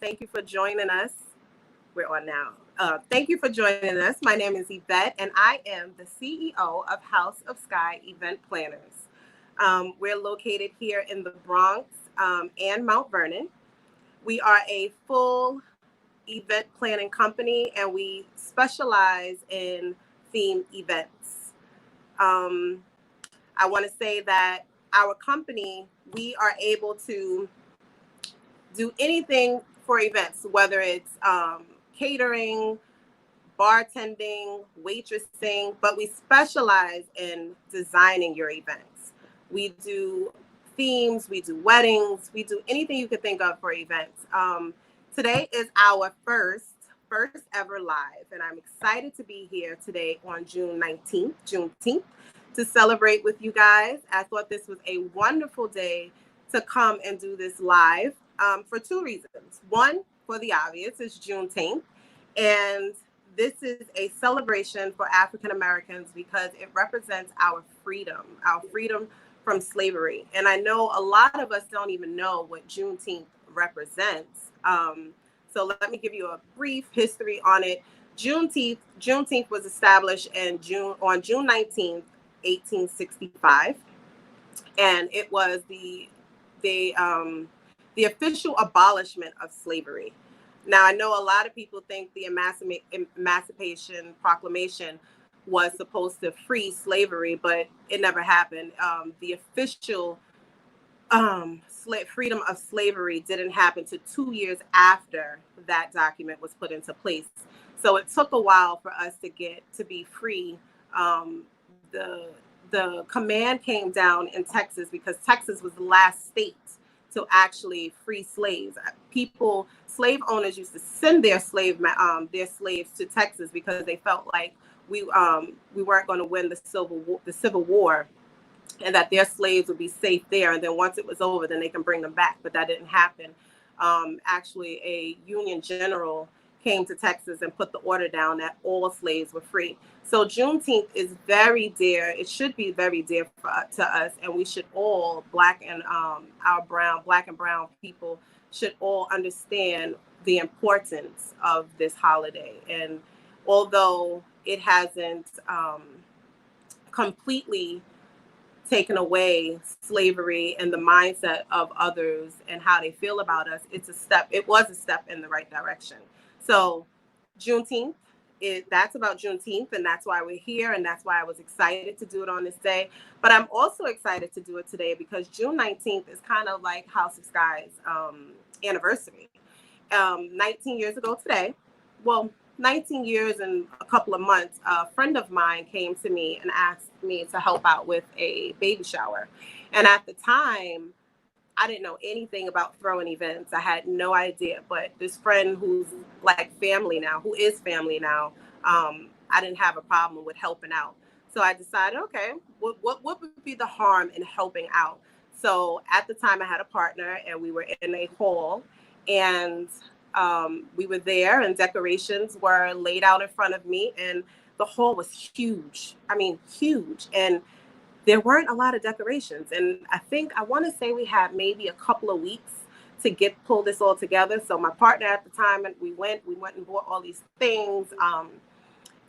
Thank you for joining us. We're on now. Thank you for joining us. My name is Yvette, and I am the CEO of House of Sky Event Planners. We're located here in the Bronx and Mount Vernon. We are a full event planning company, and we specialize in theme events. Um, I want to say that our company, we are able to do anything for events, whether it's catering, bartending, waitressing, but we specialize in designing your events. We do themes, we do weddings, we do anything you could think of for events. Today is our first ever live, and I'm excited to be here today on Juneteenth, to celebrate with you guys. I thought this was a wonderful day to come and do this live for two reasons. One, for the obvious, is Juneteenth, and this is a celebration for African Americans because it represents our freedom from slavery. And I know a lot of us don't even know what Juneteenth represents. So let me give you a brief history on it. Juneteenth was established on June 19th, 1865, and it was the official abolishment of slavery. Now, I know a lot of people think the Emancipation Proclamation was supposed to free slavery, but it never happened. The official freedom of slavery didn't happen to 2 years after that document was put into place. So it took a while for us to be free. The command came down in Texas because Texas was the last state to actually free slaves. Slave owners used to send their slaves to Texas because they felt like we weren't going to win the Civil War, and that their slaves would be safe there. And then once it was over, then they can bring them back. But that didn't happen. Actually, a Union general came to Texas and put the order down that all slaves were free. So Juneteenth is very dear. It should be very dear to us, and we should all, black and brown people, should all understand the importance of this holiday. And although it hasn't completely taken away slavery and the mindset of others and how they feel about us, it was a step in the right direction. So Juneteenth, that's about Juneteenth, and that's why we're here, and that's why I was excited to do it on this day. But I'm also excited to do it today because June 19th is kind of like House of Sky's anniversary. 19 years ago today, well, 19 years and a couple of months, a friend of mine came to me and asked me to help out with a baby shower. And at the time, I didn't know anything about throwing events. I had no idea. But this friend who's like family now, I didn't have a problem with helping out. So I decided, okay, what would be the harm in helping out? So at the time, I had a partner, and we were in a hall, and we were there, and decorations were laid out in front of me, and the hall was huge. I mean, huge. And there weren't a lot of decorations. And I want to say we had maybe a couple of weeks to pull this all together. So my partner at the time, and we went and bought all these things.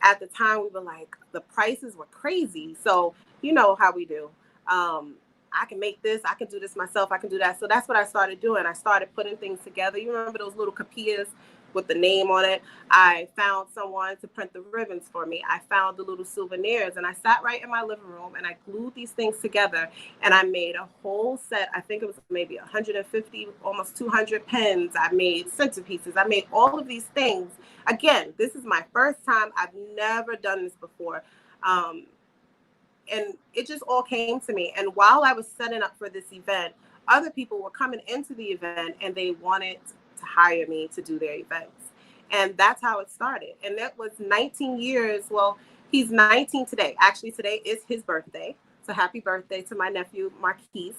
At the time, we were like, the prices were crazy. So you know how we do. I can make this, I can do this myself, I can do that. So that's what I started doing. I started putting things together. You remember those little capillas with the name on it? I found someone to print the ribbons for me. I found the little souvenirs, and I sat right in my living room and I glued these things together, and I made a whole set. I think it was maybe 150, almost 200 pens. I made centerpieces. I made all of these things. Again, this is my first time. I've never done this before. And it just all came to me. And while I was setting up for this event, other people were coming into the event and they wanted to hire me to do their events. And that's how it started. And that was 19 years. Well, he's 19 today. Actually, today is his birthday. So happy birthday to my nephew, Marquise.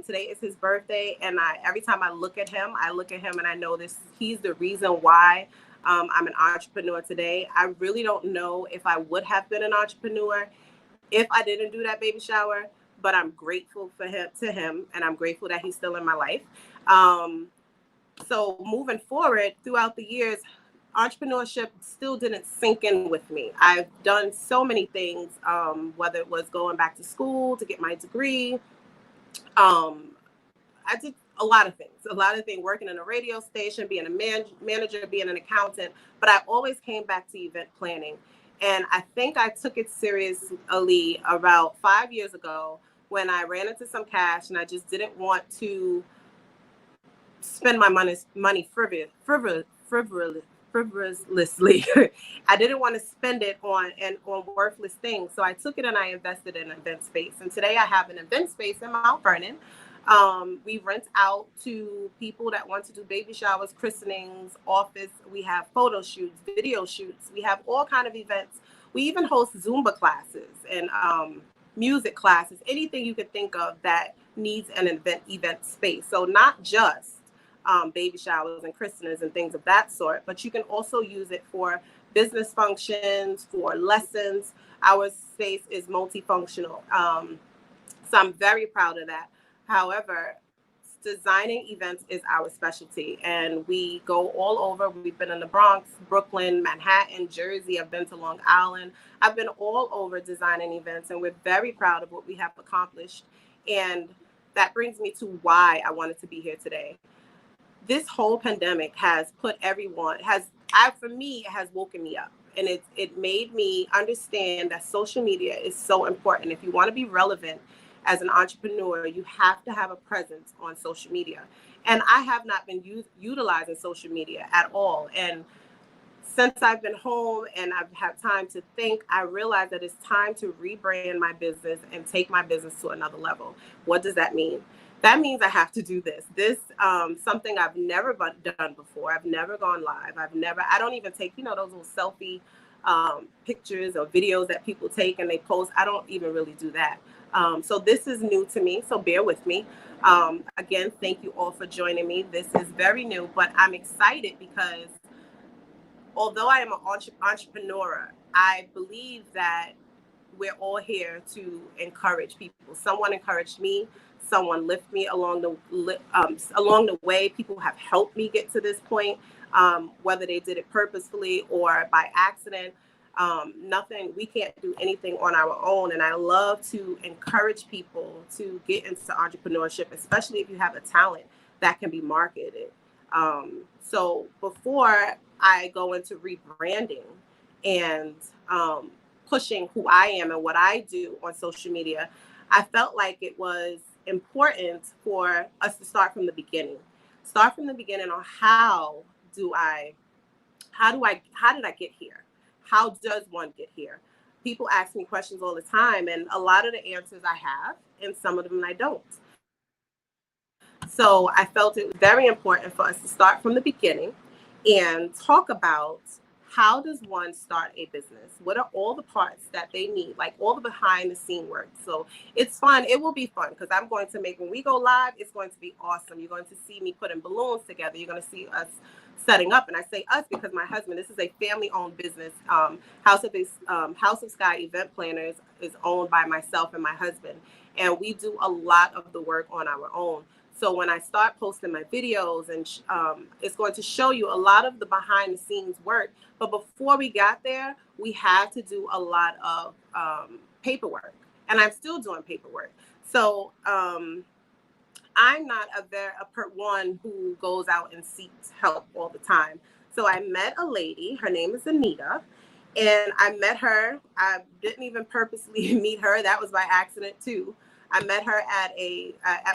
Today is his birthday. And every time I look at him and I know he's the reason why I'm an entrepreneur today. I really don't know if I would have been an entrepreneur if I didn't do that baby shower, but I'm grateful to him, and I'm grateful that he's still in my life. So moving forward throughout the years, entrepreneurship still didn't sink in with me. I've done so many things, whether it was going back to school to get my degree. I did a lot of things, working in a radio station, being a manager, being an accountant, but I always came back to event planning. And I think I took it seriously about 5 years ago when I ran into some cash and I just didn't want to spend my money frivolously. I didn't want to spend it on worthless things. So I took it and I invested in an event space. And today I have an event space in Mount Vernon. We rent out to people that want to do baby showers, christenings, office. We have photo shoots, video shoots. We have all kind of events. We even host Zumba classes and music classes, anything you could think of that needs an event space. So not just baby showers and christenings and things of that sort, but you can also use it for business functions, for lessons. Our space is multifunctional. So I'm very proud of that. However, designing events is our specialty, and we go all over. We've been in the Bronx, Brooklyn, Manhattan, Jersey. I've been to Long Island. I've been all over designing events, and we're very proud of what we have accomplished. And that brings me to why I wanted to be here today. This whole pandemic has put everyone for me, it has woken me up, and it made me understand that social media is so important. If you want to be relevant as an entrepreneur, you have to have a presence on social media. And I have not been utilizing social media at all. And since I've been home and I've had time to think, I realized that it's time to rebrand my business and take my business to another level. What does that mean? That means I have to do this. Something I've never done before. I've never gone live. I don't even take, those little selfie pictures or videos that people take and they post. I don't even really do that. So this is new to me, so bear with me. Again, thank you all for joining me. This is very new, but I'm excited because although I am an entrepreneur, I believe that we're all here to encourage people. Someone encouraged me. Someone lifted me along the way. People have helped me get to this point, whether they did it purposefully or by accident. We can't do anything on our own. And I love to encourage people to get into entrepreneurship, especially if you have a talent that can be marketed. So before I go into rebranding and pushing who I am and what I do on social media, I felt like it was important for us to start from the beginning. Start from the beginning on how did I get here? How does one get here? People ask me questions all the time, and a lot of the answers I have, and some of them I don't. So I felt it was very important for us to start from the beginning and talk about how does one start a business? What are all the parts that they need, like all the behind the scene work? So it's fun. It will be fun because I'm going to when we go live, it's going to be awesome. You're going to see me putting balloons together. You're going to see us setting up. And I say us because my husband, this is a family owned business. House of Sky Event Planners is owned by myself and my husband. And we do a lot of the work on our own. So when I start posting my videos, and it's going to show you a lot of the behind the scenes work. But before we got there, we had to do a lot of paperwork, and I'm still doing paperwork. So I'm not one who goes out and seeks help all the time. So I met a lady. Her name is Anita. And I met her. I didn't even purposely meet her. That was by accident too. I met her at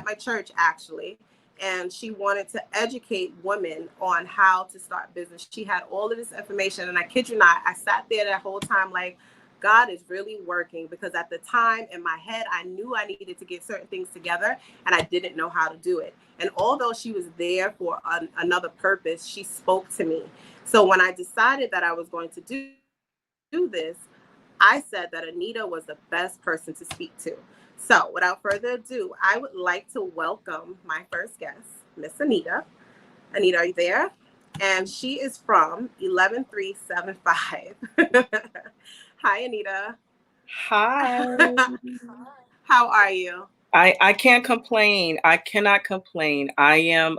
my church actually, and she wanted to educate women on how to start business. She had all of this information, and I kid you not, I sat there that whole time like, God is really working, because at the time in my head, I knew I needed to get certain things together, and I didn't know how to do it. And although she was there for another purpose, she spoke to me. So when I decided that I was going to do this, I said that Anita was the best person to speak to. So without further ado, I would like to welcome my first guest, Miss Anita. Anita, are you there? And she is from 11375. Hi, Anita. Hi. How are you? I can't complain. I cannot complain. I am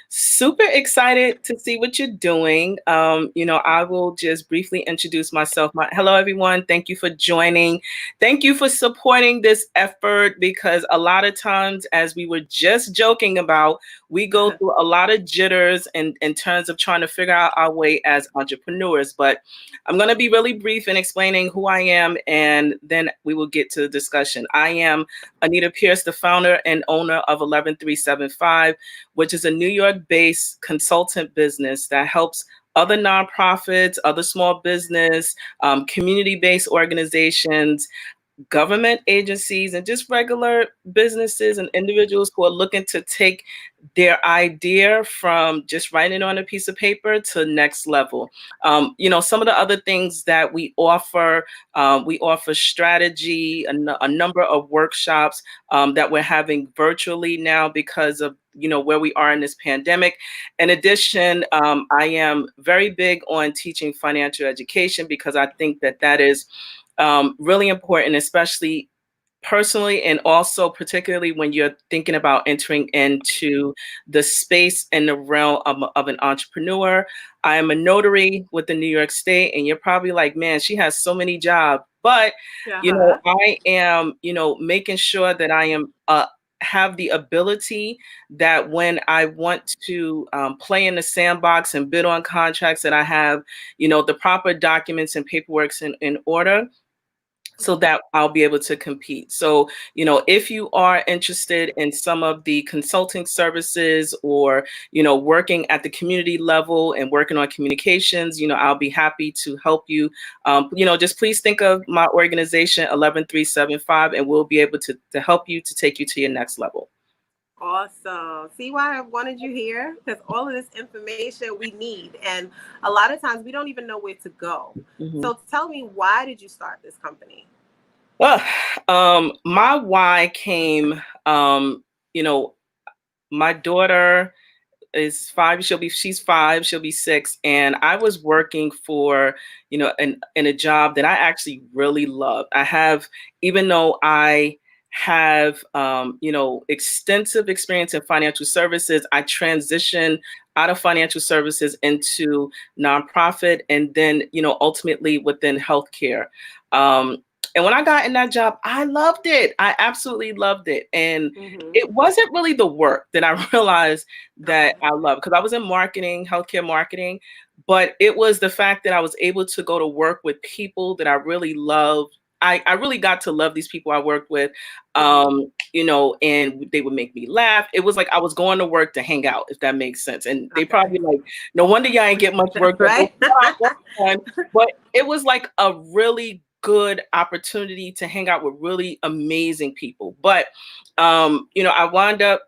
Super excited to see what you're doing. I will just briefly introduce myself. Hello, everyone. Thank you for joining. Thank you for supporting this effort because a lot of times, as we were just joking about, we go through a lot of jitters in terms of trying to figure out our way as entrepreneurs. But I'm going to be really brief in explaining who I am, and then we will get to the discussion. I am Anita Pierce, the founder and owner of 11375, which is a New York-based consultant business that helps other nonprofits, other small business, community-based organizations, government agencies, and just regular businesses and individuals who are looking to take their idea from just writing on a piece of paper to next level. Some of the other things that we offer strategy, a number of workshops that we're having virtually now because of where we are in this pandemic. In addition, I am very big on teaching financial education because I think that is really important, especially personally, and also particularly when you're thinking about entering into the space and the realm of an entrepreneur. I am a notary with the New York State, and you're probably like, man, she has so many jobs. But, I am, making sure that I am have the ability that when I want to play in the sandbox and bid on contracts, that I have, the proper documents and paperwork in order so that I'll be able to compete. So, if you are interested in some of the consulting services or, working at the community level and working on communications, I'll be happy to help you. Just please think of my organization, 11375, and we'll be able to help you to take you to your next level. Awesome. See why I wanted you here? Because all of this information we need. And a lot of times we don't even know where to go. Mm-hmm. So tell me, why did you start this company? Well, my why came, my daughter is 5. She's 5. She'll be 6. And I was working for, in a job that I actually really love. Even though I have, extensive experience in financial services, I transitioned out of financial services into nonprofit and then, ultimately within healthcare. And when I got in that job, I loved it. I absolutely loved it. And it wasn't really the work that I realized that I love, because I was in marketing, healthcare marketing, but it was the fact that I was able to go to work with people that I really loved. I really got to love these people I worked with, and they would make me laugh. It was like I was going to work to hang out, if that makes sense. And they probably like, no wonder y'all ain't get much work done. Right? But it was like a really good opportunity to hang out with really amazing people. But, I wound up,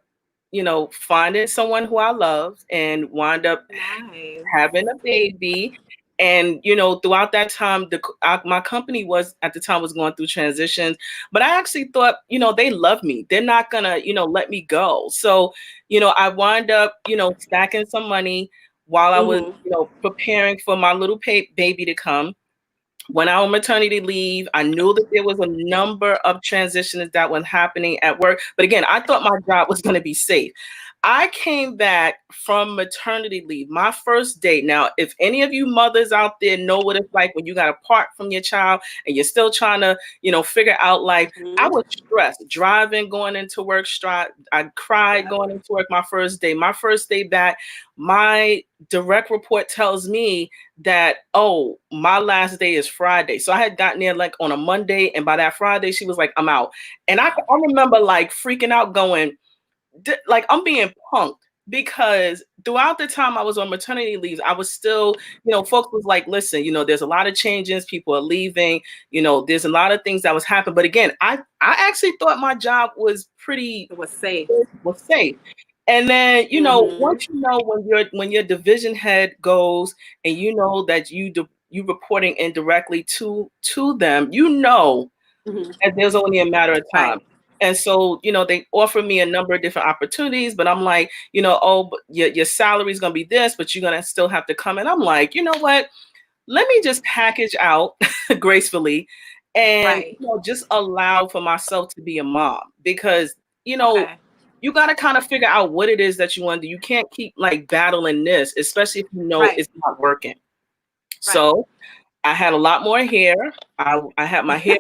finding someone who I loved and wound up having a baby. And, throughout that time, my company at the time was going through transitions, but I actually thought, they love me. They're not gonna, let me go. So, I wound up, stacking some money while I was, preparing for my little baby to come. When I was on maternity leave, I knew that there was a number of transitions that were happening at work. But again, I thought my job was going to be safe. I came back from maternity leave, my first day. Now, if any of you mothers out there know what it's like when you got to part from your child and you're still trying to, figure out life, I was stressed, driving, going into work. I cried going into work my first day. My first day back, my direct report tells me that, oh, my last day is Friday. So I had gotten there like on a Monday, and by that Friday, she was like, I'm out. And I remember like freaking out, going, like, I'm being punked, because throughout the time I was on maternity leave, I was still, folks was like, listen, there's a lot of changes, people are leaving, there's a lot of things that was happening. But again, I actually thought my job was safe. And then, once when your division head goes and that you reporting indirectly to them, that there's only a matter of time. Right. And so, they offer me a number of different opportunities, but I'm like, but your salary is going to be this, but you're going to still have to come. And I'm like, you know what? Let me just package out gracefully and, just allow for myself to be a mom, because, you got to kind of figure out what it is that you want to do. You can't keep like battling this, especially if you know Right. it's not working. Right. So I had a lot more hair. I had my hair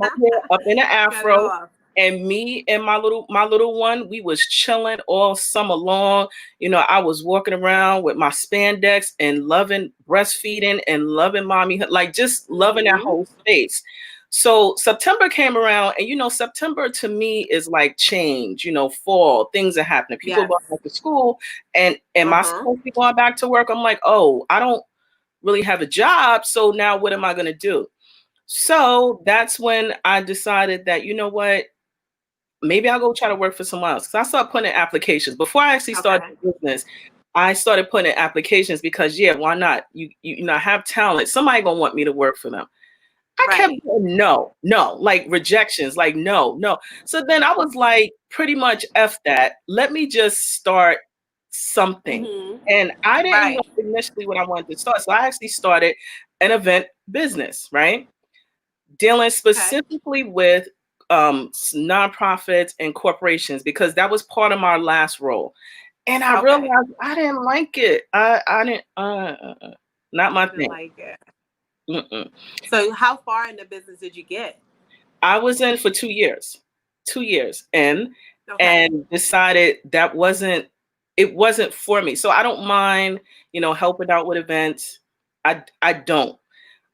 up in an Cut it afro. off. And me and my little one, we was chilling all summer long. I was walking around with my spandex and loving breastfeeding and loving mommy, like just loving that Hmm. whole space. So September came around, and September to me is like change, fall, things are happening. People are Yes. going back to school, and am I Uh-huh. supposed to be going back to work? I'm like, oh, I don't really have a job. So now what am I going to do? So that's when I decided that, you know what, maybe I'll go try to work for someone else. Because I started putting in applications. Before I actually started Okay. the business, I started putting in applications because, yeah, why not? I have talent. Somebody going to want me to work for them. I kept Right. going, no, no, like rejections, like no, no. So then I was like, pretty much F that. Let me just start something. Hmm. And I didn't know Right. initially what I wanted to start. So I actually started an event business, right? Dealing Okay. specifically with nonprofits and corporations because that was part of my last role. And I Okay. realized I didn't like it. I didn't, not my You didn't thing. like it. Mm-mm. So how far in the business did you get? I was in for 2 years, 2 years in, Okay. and decided that it wasn't for me. So I don't mind, helping out with events. I don't.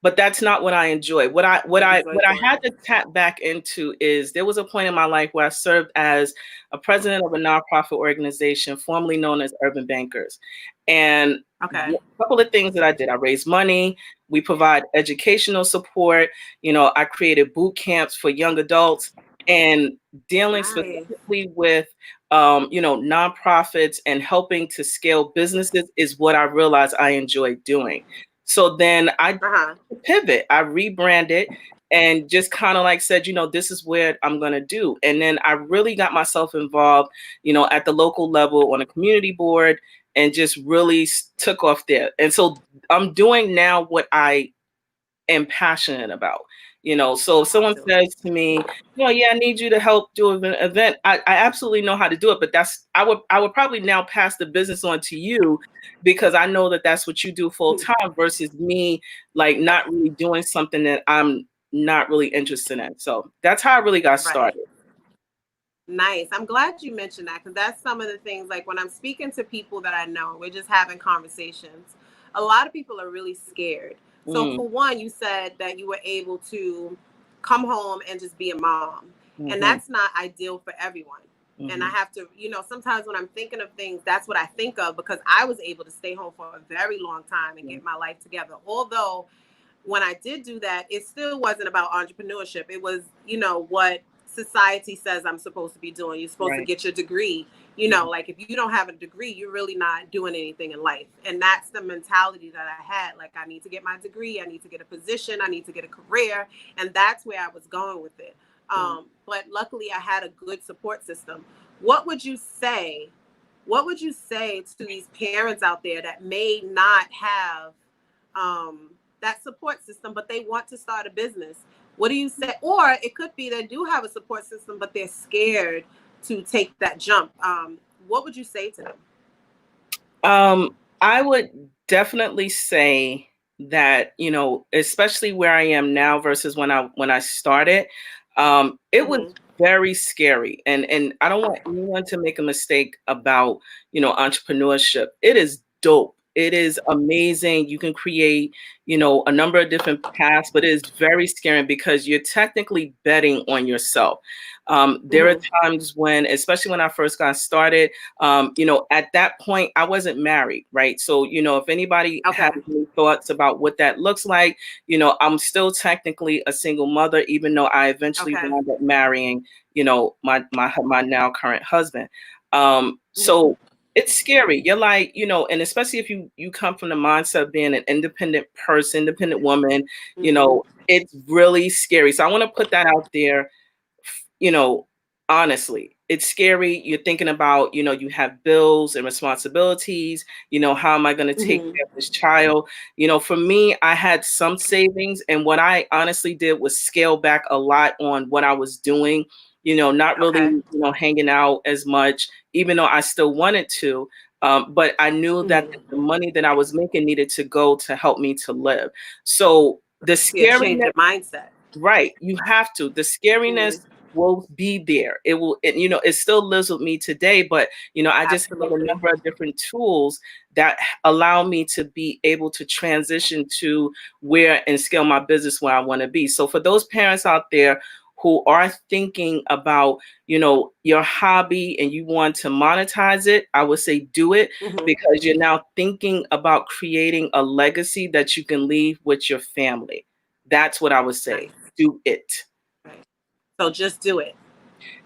But that's not what I enjoy. What I what You I just what I enjoy had it. to tap back into is there was a point in my life where I served as a president of a nonprofit organization formerly known as Urban Bankers. And a Okay. couple of things that I did. I raised money, we provide educational support, I created boot camps for young adults and dealing Nice. specifically with nonprofits and helping to scale businesses is what I realized I enjoy doing. So then I Uh-huh. pivot. I rebranded and just kind of like said, this is what I'm going to do. And then I really got myself involved, at the local level on a community board and just really took off there. And so I'm doing now what I am passionate about. So if someone Awesome. says to me, yeah, I need you to help do an event, I absolutely know how to do it. But I would probably now pass the business on to you because I know that that's what you do full time versus me like not really doing something that I'm not really interested in. So that's how I really got Right. started. Nice. I'm glad you mentioned that because that's some of the things like when I'm speaking to people that I know, we're just having conversations. A lot of people are really scared. So, Mm, for one, you said that you were able to come home and just be a mom, and hmm that's not ideal for everyone. And I hmm have to, sometimes when I'm thinking of things, that's what I think of because I was able to stay home for a very long time and get my life together. Although when I did do that, it still wasn't about entrepreneurship. It was, what society says I'm supposed to be doing. You're supposed to Right. get your degree. Mhm. Like if you don't have a degree, you're really not doing anything in life. And that's the mentality that I had. Like, I need to get my degree. I need to get a position. I need to get a career. And that's where I was going with it. Mhm. But luckily, I had a good support system. What would you say? What would you say to these parents out there that may not have that support system, but they want to start a business? What do you say? Or it could be they do have a support system, but they're scared to take that jump. What would you say to them? I would definitely say that, especially where I am now versus when I started, it was Mm-hmm. very scary. And I don't want anyone to make a mistake about, entrepreneurship. It is dope. It is amazing. You can create, a number of different paths, but it is very scary because you're technically betting on yourself. There are Mm-hmm. times when, especially when I first got started, at that point, I wasn't married, right? So, if anybody has Okay. any thoughts about what that looks like, I'm still technically a single mother, even though I eventually Okay. wound up marrying, my now current husband. Mm-hmm. So it's scary. You're like, and especially if you come from the mindset of being an independent person, independent woman, Mm-hmm. it's really scary. So I want to put that out there, you know, honestly, it's scary. You're thinking about, you have bills and responsibilities. How am I going to take Mm-hmm. care of this child? For me, I had some savings. And what I honestly did was scale back a lot on what I was doing not really, Okay. hanging out as much, even though I still wanted to. But I knew that Hmm. the money that I was making needed to go to help me to live. So the Yeah, change scariness, your mindset. right, you have to. The Hmm. scariness will be there. It will, it still lives with me today, but I just have a Absolutely. number of different tools that allow me to be able to transition to where and scale my business where I want to be. So for those parents out there who are thinking about, your hobby and you want to monetize it, I would say do it, Hmm. because you're now thinking about creating a legacy that you can leave with your family. That's what I would say. Nice. Do it. Right. So just do it.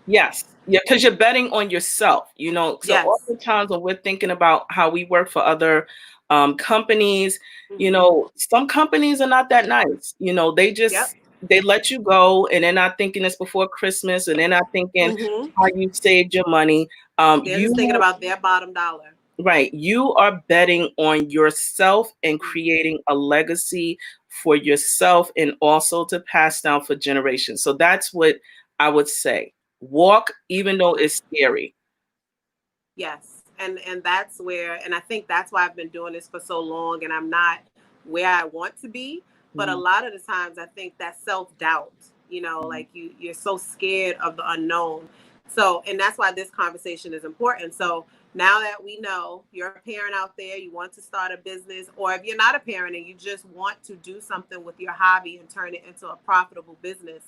Yes. Yeah, because you're betting on yourself, So Yes. oftentimes when we're thinking about how we work for other companies, Hmm. some companies are not that nice. Yep. They let you go and they're not thinking it's before Christmas and they're not thinking Hmm. how you saved your money. They're just thinking about their bottom dollar. Right. You are betting on yourself and Mhm. creating a legacy for yourself and also to pass down for generations. So that's what I would say. Walk, even though Okay. it's scary. Yes. And that's where, and I think that's why I've been doing this for so long and I'm not where I want to be. But a Mhm, lot of the times I think that self-doubt, mhm, like you're so scared of the unknown. So, and that's why this conversation is important. So now that we know you're a parent out there, you want to start a business, or if you're not a parent and you just want to do something with your hobby and turn it into a profitable business,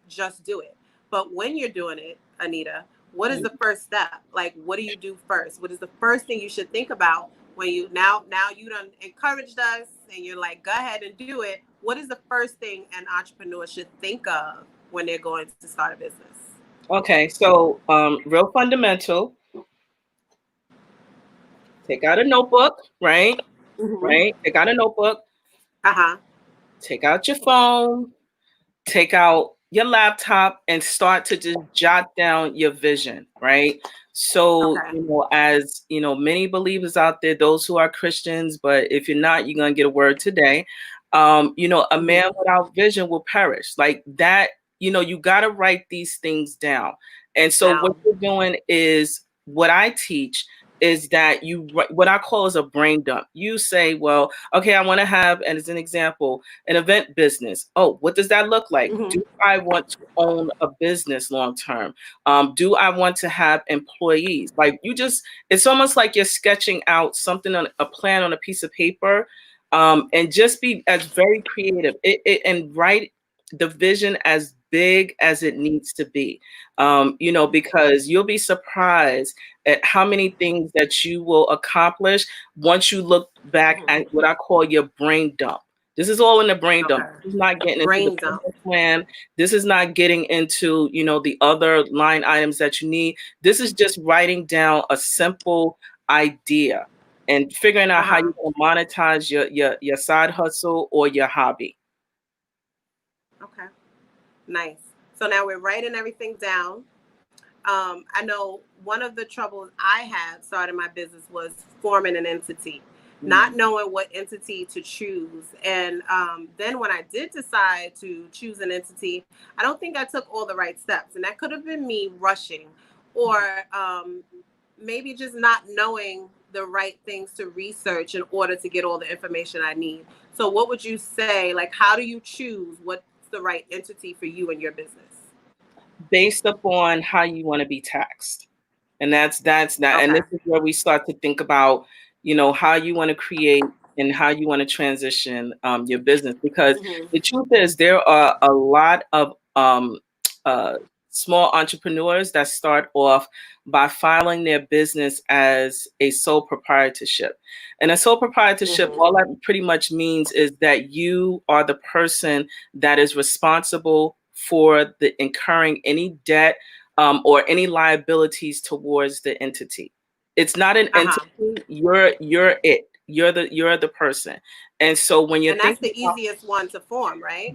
just do it. But when you're doing it, Anita, what is the mhm. first step? Like, what do you do first? What is the first thing you should think about when you now you done encouraged us and you're like, go ahead and do it. What is the first thing an entrepreneur should think of when they're going to start a business? Okay, so real fundamental, take out a notebook, right? Mm-hmm. Right? Take out a notebook, Uh-huh. take out your phone, take out your laptop and start to just jot down your vision, right? So, Okay. as many believers out there, those who are Christians, but if you're not, you're gonna get a word today. A Mm-hmm. man without vision will perish. Like that, you gotta write these things down. And so what Down. you're doing is what I teach is that what I call is a brain dump. You say, well, okay, I want to have, and as an example, an event business. Oh, what does that look like? Mm-hmm. Do I want to own a business long term? Do I want to have employees? Like it's almost like you're sketching out something on a plan on a piece of paper, and just be as very creative and write the vision as big as it needs to be. Because you'll be surprised at how many things that you will accomplish once you look back Mm-hmm. at what I call your brain dump. This is all in the brain dump. Okay. This is not getting into the Brain dump. business plan. This is not getting into, the other line items that you need. This is just writing down a simple idea and figuring out how Uh-huh. you're going to monetize your side hustle or your hobby. Okay. Nice. So now we're writing everything down. I know one of the troubles I had starting my business was forming an entity, not Mm, knowing what entity to choose. And then when I did decide to choose an entity, I don't think I took all the right steps. And that could have been me rushing or maybe just not knowing the right things to research in order to get all the information I need. So, what would you say? Like, how do you choose what's the right entity for you and your business? based upon how you want to be taxed. And that's that. And Okay. this is where we start to think about, how you want to create and how you want to transition your business. Because Hmm. the truth is, there are a lot of uh, small entrepreneurs that start off by filing their business as a sole proprietorship. And a sole proprietorship, Hmm. all that pretty much means is that you are the person that is responsible for the incurring any debt or any liabilities towards the entity. It's not an Uh huh. entity. You're it. You're the person. And so when you're And that's thinking the about easiest one to form, right?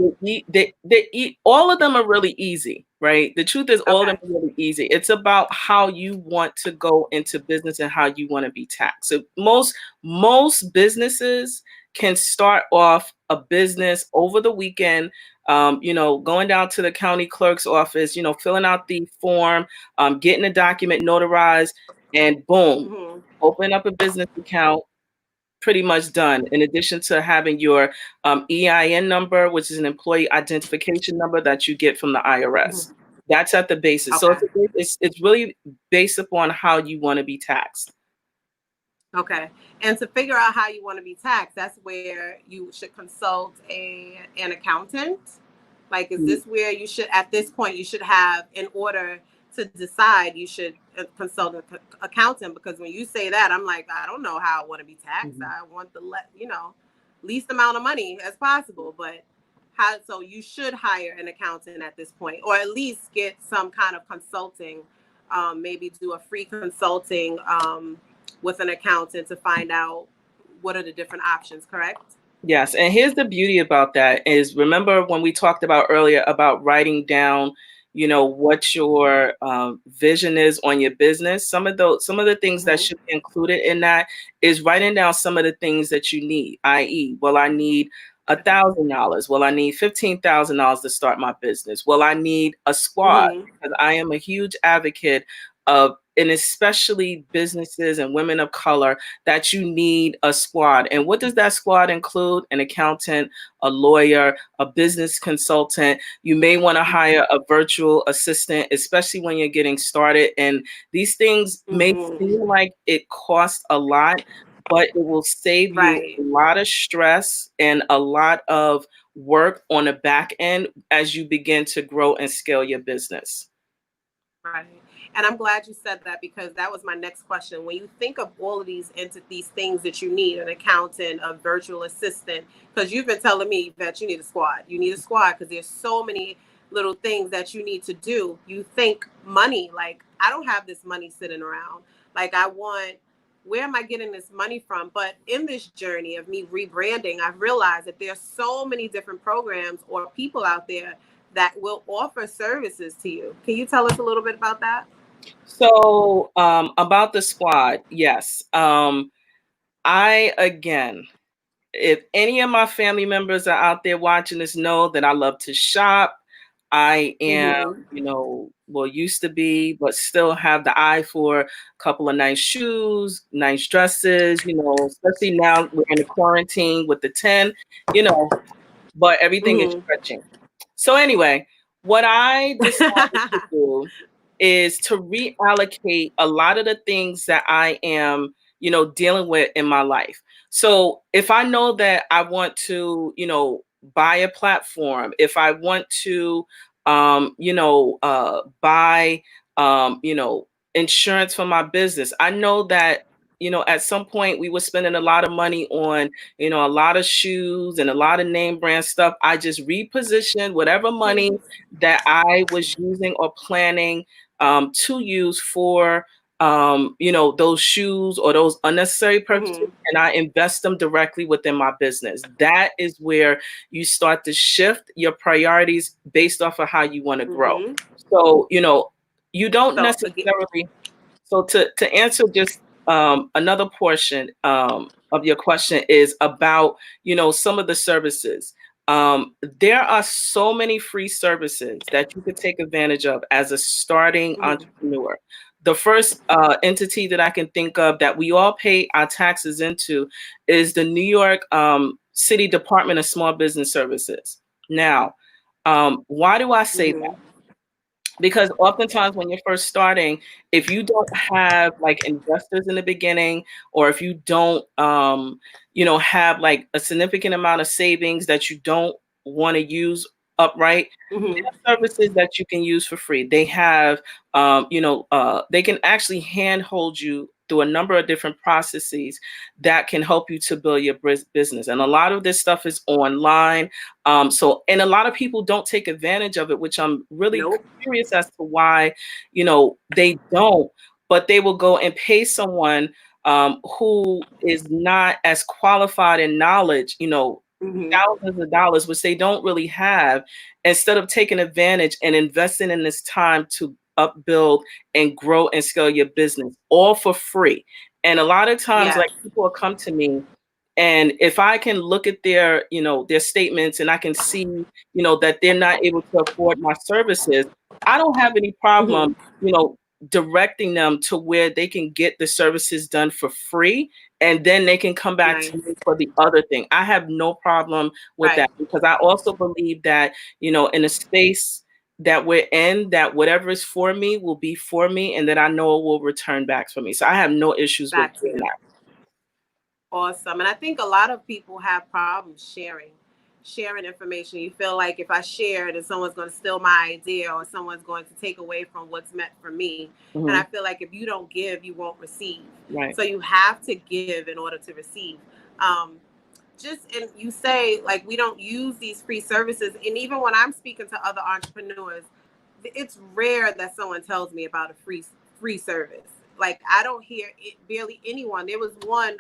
all of them are really easy, right? The truth is, all of them Okay. are really easy. It's about how you want to go into business and how you want to be taxed. So most businesses can start off a business over the weekend. going down to the county clerk's office, filling out the form, getting a document notarized, and boom, Mhm. open up a business account, pretty much done. In addition to having your EIN number, which is an employee identification number that you get from the Mhm. IRS. That's at the basis. So Okay. it's really based upon how you want to be taxed. Okay. And to figure out how you want to be taxed, that's where you should consult an accountant. Like, is Mm, this where you should, at this point, you should have, in order to decide, you should consult an accountant? Because when you say that, I'm like, I don't know how I want to be taxed. mhm. I want the, least amount of money as possible. But how, so you should hire an accountant at this point, or at least get some kind of consulting, maybe do a free consulting, with an accountant to find out what are the different options, correct? Yes, and here's the beauty about that is, remember when we talked about earlier about writing down, what your vision is on your business. Some of the things that Mm-hmm. should be included in that is writing down some of the things that you need, i.e., well, I need $1,000. Well, I need $15,000 to start my business. Well, I need a squad, Mm-hmm. because I am a huge advocate of, and especially businesses and women of color, that you need a squad. And what does that squad include? An accountant, a lawyer, a business consultant. You may want to hire a virtual assistant, especially when you're getting started. And these things may Mm-hmm. seem like it costs a lot, but it will save you Right. a lot of stress and a lot of work on the back end as you begin to grow and scale your business. Right. And I'm glad you said that, because that was my next question. When you think of all of these things that you need, an accountant, a virtual assistant, because you've been telling me that you need a squad. You need a squad because there's so many little things that you need to do. You think money, like, I don't have this money sitting around. Like, where am I getting this money from? But in this journey of me rebranding, I've realized that there's so many different programs or people out there that will offer services to you. Can you tell us a little bit about that? So, about the squad, yes. I, again, if any of my family members are out there watching this, know that I love to shop. I am, Mm-hmm. well, used to be, but still have the eye for a couple of nice shoes, nice dresses, especially now we're in the quarantine with the 10, you know, but everything is Mm-hmm. stretching. So anyway, what I decided to do is to reallocate a lot of the things that I am, dealing with in my life. So if I know that I want to, buy a platform, if I want to, buy, insurance for my business, I know that, at some point we were spending a lot of money on, a lot of shoes and a lot of name brand stuff. I just repositioned whatever money that I was using or planning to use for those shoes or those unnecessary purchases, Mm-hmm. and I invest them directly within my business. That is where you start to shift your priorities based off of how you want to grow. Mm-hmm. So, you don't So again. necessarily, so to answer just another portion of your question is about, some of the services. There are so many free services that you could take advantage of as a starting Mm-hmm. entrepreneur. The first entity that I can think of that we all pay our taxes into is the New York City Department of Small Business Services. Now, why do I say that? Mm-hmm. Because oftentimes when you're first starting, if you don't have like investors in the beginning, or if you don't have like a significant amount of savings that you don't want to use upright, Mm-hmm. there are services that you can use for free. They have they can actually handhold you through a number of different processes that can help you to build your business, and a lot of this stuff is online. And a lot of people don't take advantage of it, which I'm really Nope. curious as to why, they don't, but they will go and pay someone who is not as qualified in knowledge, Mm-hmm. thousands of dollars, which they don't really have, instead of taking advantage and investing in this time to upbuild and grow and scale your business all for free. And a lot of times, Yes. like, people will come to me And if I can look at their, their statements, and I can see, that they're not able to afford my services, I don't have any Mm-hmm. problem, directing them to where they can get the services done for free, and then they can come back to Nice. me for the other thing. I have no problem with Right. that, because I also believe that, in a space that we're in, that whatever is for me will be for me, and that I know it will return back for me. So I have no issues with Back to doing you. that. Awesome. And I think a lot of people have problems sharing information. You feel like if I share, then someone's going to steal my idea, or someone's going to take away from what's meant for me. And Hmm. I feel like if you don't give, you won't receive. Right. So you have to give in order to receive. Um, and you say like we don't use these free services, and even when I'm speaking to other entrepreneurs, it's rare that someone tells me about a free service. Like I don't hear it, barely anyone. There was one,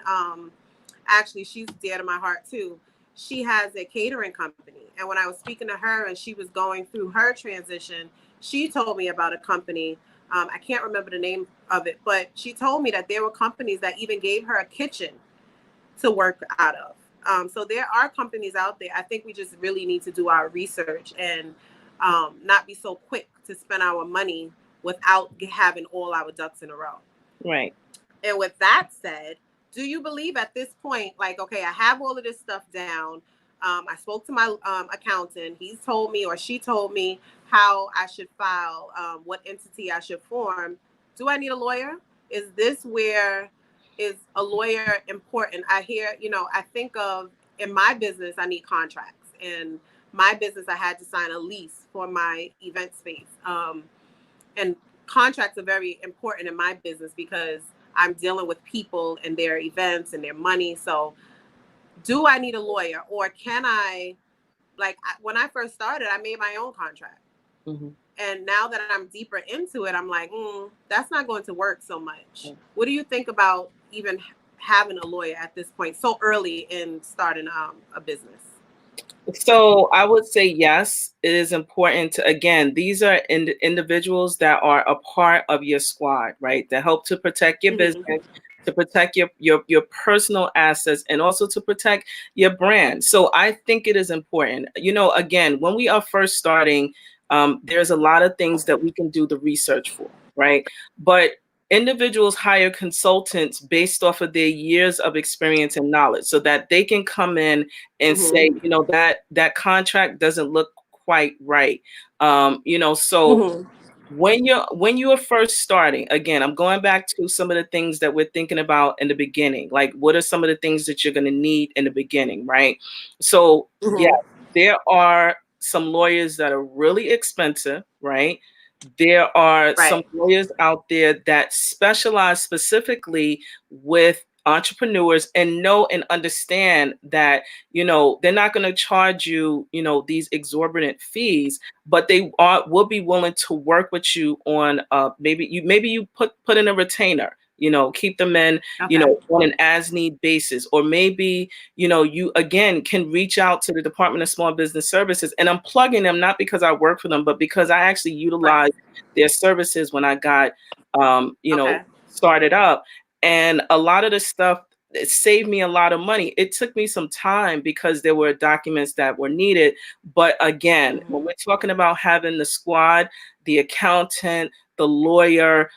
actually she's dear to my heart too. She has a catering company, and when I was speaking to her and she was going through her transition, she told me about a company. I can't remember the name of it, but she told me that there were companies that even gave her a kitchen to work out of. So there are companies out there. I think we just really need to do our research and not be so quick to spend our money without having all our ducks in a row. Right. And with that said, do you believe at this point, like, okay, I have all of this stuff down. I spoke to my accountant. He's told me, or she told me, how I should file, what entity I should form. Do I need a lawyer? Is this where is a lawyer important? I hear, I think of in my business, I need contracts. In my business, I had to sign a lease for my event space. And contracts are very important in my business because I'm dealing with people and their events and their money. So, do I need a lawyer, or can I, like, when I first started, I made my own contract. Hmm. And now that I'm deeper into it, I'm like, that's not going to work so much. What do you think about even having a lawyer at this point, so early in starting a business? So I would say yes, it is important to, again, these are individuals that are a part of your squad, right? To help to protect your Mm-hmm. business, to protect your personal assets, and also to protect your brand. So I think it is important. Again, when we are first starting, there's a lot of things that we can do the research for, right? But individuals hire consultants based off of their years of experience and knowledge, so that they can come in and say, Mm-hmm. that contract doesn't look quite right. So Mm-hmm. when you're first starting, again, I'm going back to some of the things that we're thinking about in the beginning. Like, what are some of the things that you're going to need in the beginning, right? So yeah, Mm-hmm. there are some lawyers that are really expensive, right? There are some Right. lawyers out there that specialize specifically with entrepreneurs and know and understand that, they're not going to charge you, these exorbitant fees, but they will be willing to work with you on, maybe you put in a retainer, keep them in, Okay. on an as need basis. Or maybe, you again can reach out to the Department of Small Business Services, and I'm plugging them not because I work for them, but because I actually Right. utilize their services when I got, Okay. started up. And a lot of the stuff, it saved me a lot of money. It took me some time because there were documents that were needed. But again, when Mm-hmm. we're talking about having the squad, the accountant, the lawyer,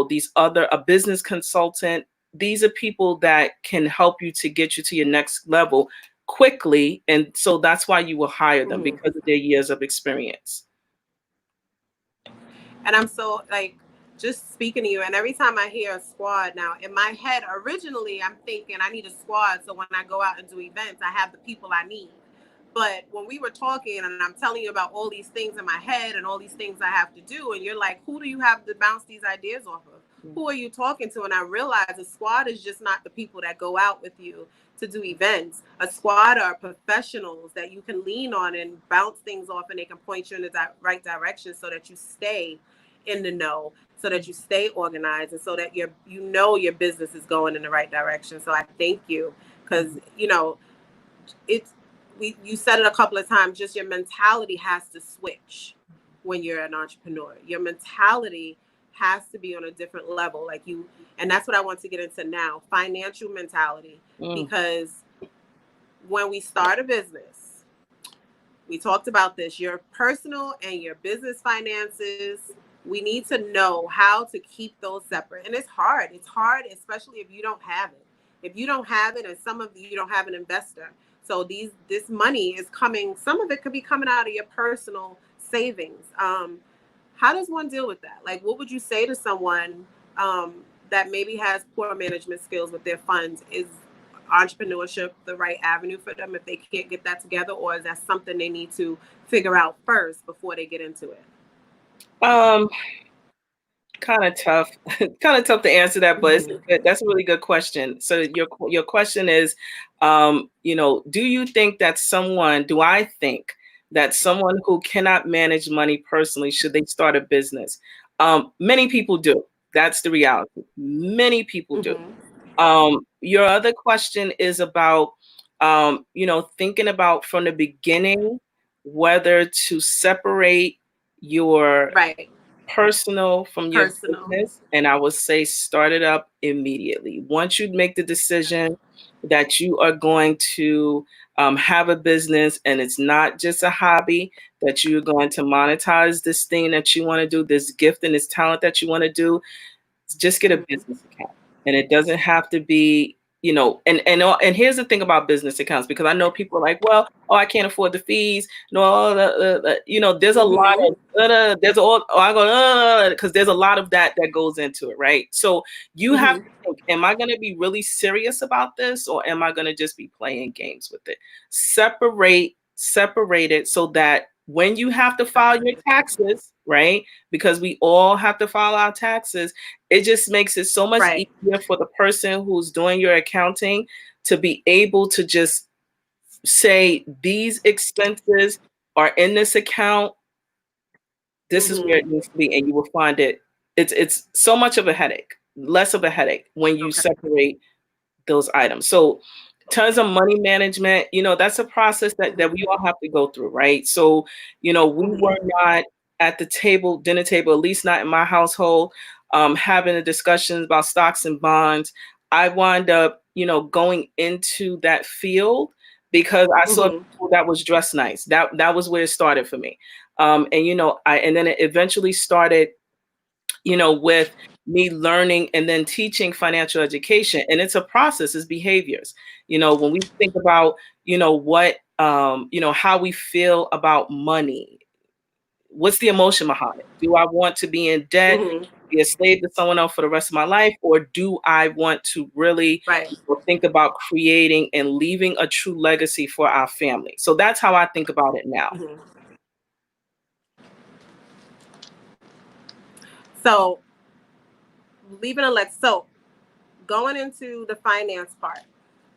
these other, a business consultant, these are people that can help you to get you to your next level quickly. And so that's why you will hire them, Mm-hmm. because of their years of experience. And I'm so like just speaking to you. And every time I hear a squad now in my head, originally I'm thinking I need a squad so when I go out and do events, I have the people I need. But when we were talking and I'm telling you about all these things in my head and all these things I have to do, and you're like, who do you have to bounce these ideas off of? Who are you talking to? And I realize a squad is just not the people that go out with you to do events. A squad are professionals that you can lean on and bounce things off, and they can point you in the right direction so that you stay in the know, so that you stay organized, and so that your business is going in the right direction. So I thank you, because it's you said it a couple of times, just your mentality has to switch when you're an entrepreneur. Your mentality has to be on a different level. Like you, and that's what I want to get into now, financial mentality. Mm. Because when we start a business, we talked about this, your personal and your business finances. We need to know how to keep those separate. And it's hard. It's hard, especially if you don't have it. If you don't have it, and some of you don't have an investor. So this money is coming, some of it could be coming out of your personal savings. How does one deal with that? Like, what would you say to someone that maybe has poor management skills with their funds? Is entrepreneurship the right avenue for them if they can't get that together, or is that something they need to figure out first before they get into it? Um, Kind of tough, kind of tough to answer that, but Mm-hmm. that's a really good question. So your question is, do you think that do I think that someone who cannot manage money personally, should they start a business? Many people do. That's the reality. Many people do. Mm-hmm. Your other question is about, thinking about from the beginning whether to separate your Right. personal from your Personal. business. And I would say start it up immediately. Once you make the decision that you are going to have a business and it's not just a hobby, that you're going to monetize this thing that you want to do, this gift and this talent that you want to do, just get a Mm-hmm. business account. And it doesn't have to be, and here's the thing about business accounts, because I know people are like, well, oh, I can't afford the fees. No, there's a lot Mm-hmm. of there's all oh, I go because there's a lot of that goes into it, right? So you have Mm-hmm. to think, am I going to be really serious about this, or am I going to just be playing games with it? Separate it so that when you have to file your taxes, right? Because we all have to file our taxes, it just makes it so much Right. easier for the person who's doing your accounting to be able to just say, these expenses are in this account. This is where it Mm-hmm. needs to be. And you will find it's so much of a headache, less of a headache when you Okay. separate those items. So tons of money management, that's a process that we all have to go through, right? So, we Mm-hmm. were not at the dinner table, at least not in my household, having a discussion about stocks and bonds. I wound up, going into that field because I saw Mm-hmm. people that was dressed nice. That was where it started for me. And then it eventually started, with me learning and then teaching financial education. And it's a process, it's behaviors. When we think about, how we feel about money, what's the emotion behind it? Do I want to be in debt, Mm-hmm. be a slave to someone else for the rest of my life? Or do I want to really Right. think about creating and leaving a true legacy for our family? So that's how I think about it now. Mm-hmm. So leaving a lex. So going into the finance part,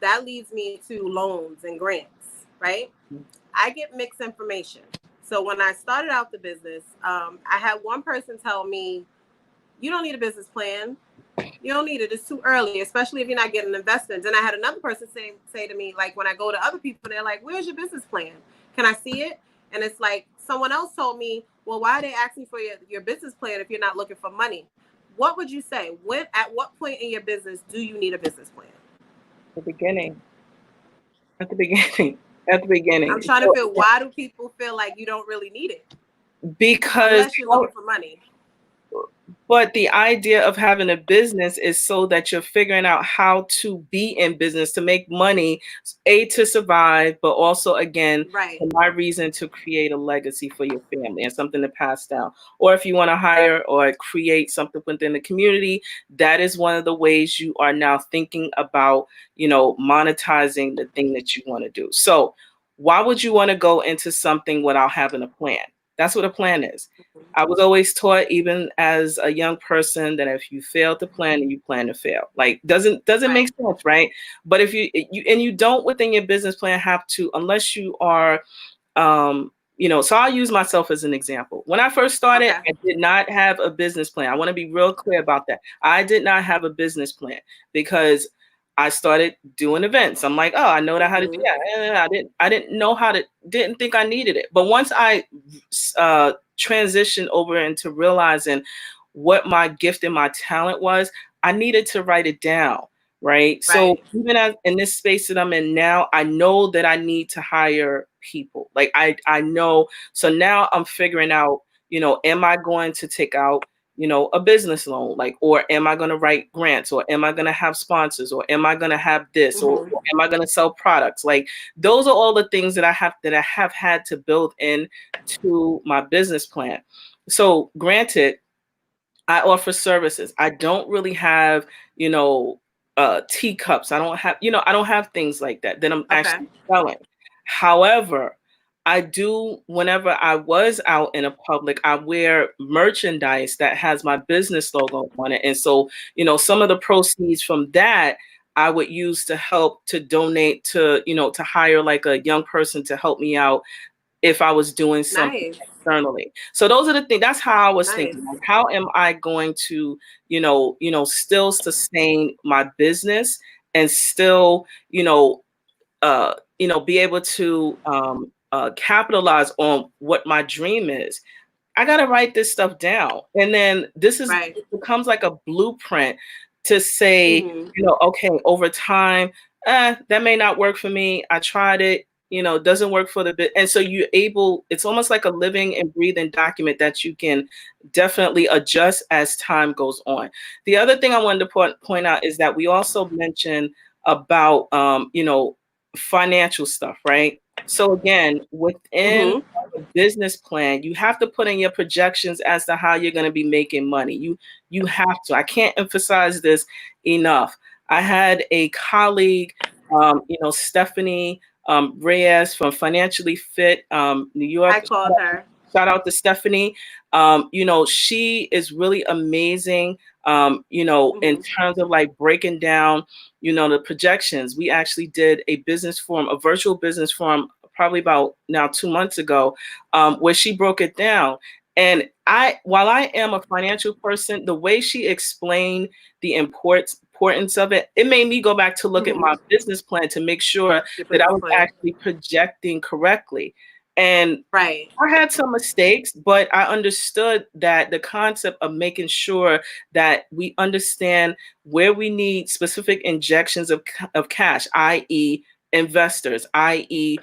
that leads me to loans and grants, right? I get mixed information. So when I started out the business, I had one person tell me, you don't need a business plan. You don't need it. It's too early, especially if you're not getting investments. And I had another person say to me, like when I go to other people, they're like, where's your business plan? Can I see it? And it's like someone else told me, well, why are they asking for your business plan if you're not looking for money? What would you say? At what point in your business do you need a business plan? The beginning, at the beginning, at the I'm beginning. trying to So, feel, why do people feel like you don't really need it because unless you're looking for money? But the idea of having a business is so that you're figuring out how to be in business to make money, to survive, but also, again, Right. for my reason, to create a legacy for your family and something to pass down. Or if you want to hire or create something within the community, that is one of the ways you are now thinking about, monetizing the thing that you want to do. So why would you want to go into something without having a plan? That's what a plan is. I was always taught, even as a young person, that if you fail to plan, then you plan to fail. Like doesn't Right. make sense, right? But if you don't within your business plan have to, unless you are, so I'll use myself as an example. When I first started, Okay. I did not have a business plan. I want to be real clear about that. I did not have a business plan because I started doing events. I'm like, oh, I know how to do Mm-hmm. that. Didn't think I needed it. But once I transitioned over into realizing what my gift and my talent was, I needed to write it down. Right. So Right. even as in this space that I'm in now, I know that I need to hire people. Like I know. So now I'm figuring out, am I going to take out, a business loan? Like, or am I going to write grants, or am I going to have sponsors, or am I going to have this, or am I going to sell products? Like, those are all the things that I have had to build in to my business plan. So granted, I offer services. I don't really have, teacups. I don't have things like that I'm Okay. actually selling. However, I do, whenever I was out in a public, I wear merchandise that has my business logo on it. And so, some of the proceeds from that I would use to help to donate to hire like a young person to help me out if I was doing something Nice. externally. So those are the things. That's how I was Nice. thinking. Like, how am I going to, still sustain my business and still, be able to capitalize on what my dream is. I got to write this stuff down. And then Right. it becomes like a blueprint to say, Mm-hmm. okay, over time, that may not work for me. I tried it, it doesn't work for the bit. And so it's almost like a living and breathing document that you can definitely adjust as time goes on. The other thing I wanted to point out is that we also mentioned about, financial stuff, right? So again, within Mm-hmm. business plan, you have to put in your projections as to how you're going to be making money. You have to. I can't emphasize this enough. I had a colleague, Stephanie Reyes from Financially Fit, New I York. called her. Shout out to Stephanie. She is really amazing. In Mm-hmm. terms of like breaking down, the projections. We actually did a virtual business forum, probably about now 2 months ago, where she broke it down. And while I am a financial person, the way she explained the importance of it, it made me go back to look at Mm-hmm. my business plan to make sure Your that I business was plan. actually projecting correctly. And Right. I had some mistakes, but I understood that the concept of making sure that we understand where we need specific injections of cash, i.e., investors, i.e.,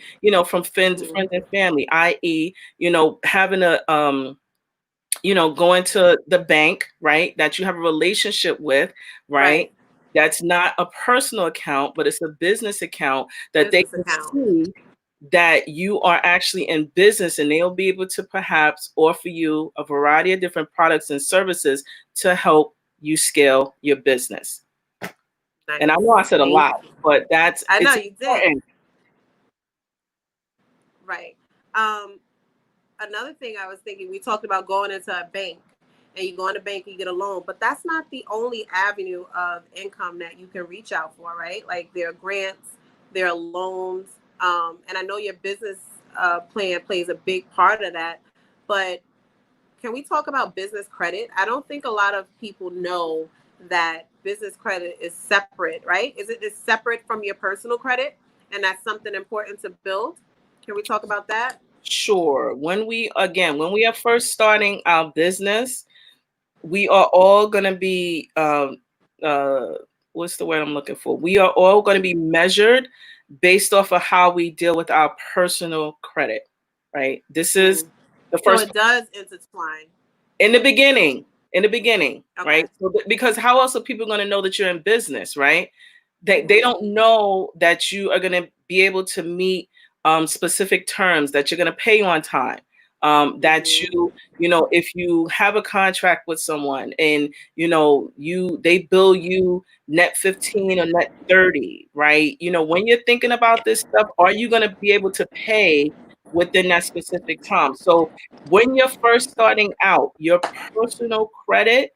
from Mm-hmm. friends and family, i.e., having going to the bank, right, that you have a relationship with, right? Right. That's not a personal account, but it's a business account that they Business can account. see that you are actually in business, and they'll be able to perhaps offer you a variety of different products and services to help you scale your business. And I know I Nice. said a Thank lot, you. but I know it's you did. important. Right. Um, Another thing I was thinking, we talked about going into a bank, and you go in the bank and you get a loan, but that's not the only avenue of income that you can reach out for, right? Like, there are grants, there are loans, and I know your business plan plays a big part of that. But can we talk about business credit? I don't think a lot of people know that business credit is separate, right? Is separate from your personal credit, and that's something important to build. Can we talk about that? Sure. When we are first starting our business, we are all going to be uh what's the word I'm looking for? We are all going to be measured based off of how we deal with our personal credit, right? This is Mm. the So first it does intertwine. in the beginning, Okay. right? Because how else are people going to know that you're in business, right? They Hmm. don't know that you are going to be able to meet specific terms, that you're going to pay on time, that Hmm. if you have a contract with someone and they bill you net 15 or net 30, right? When you're thinking about this stuff, are you going to be able to pay within that specific time? So when you're first starting out, your personal credit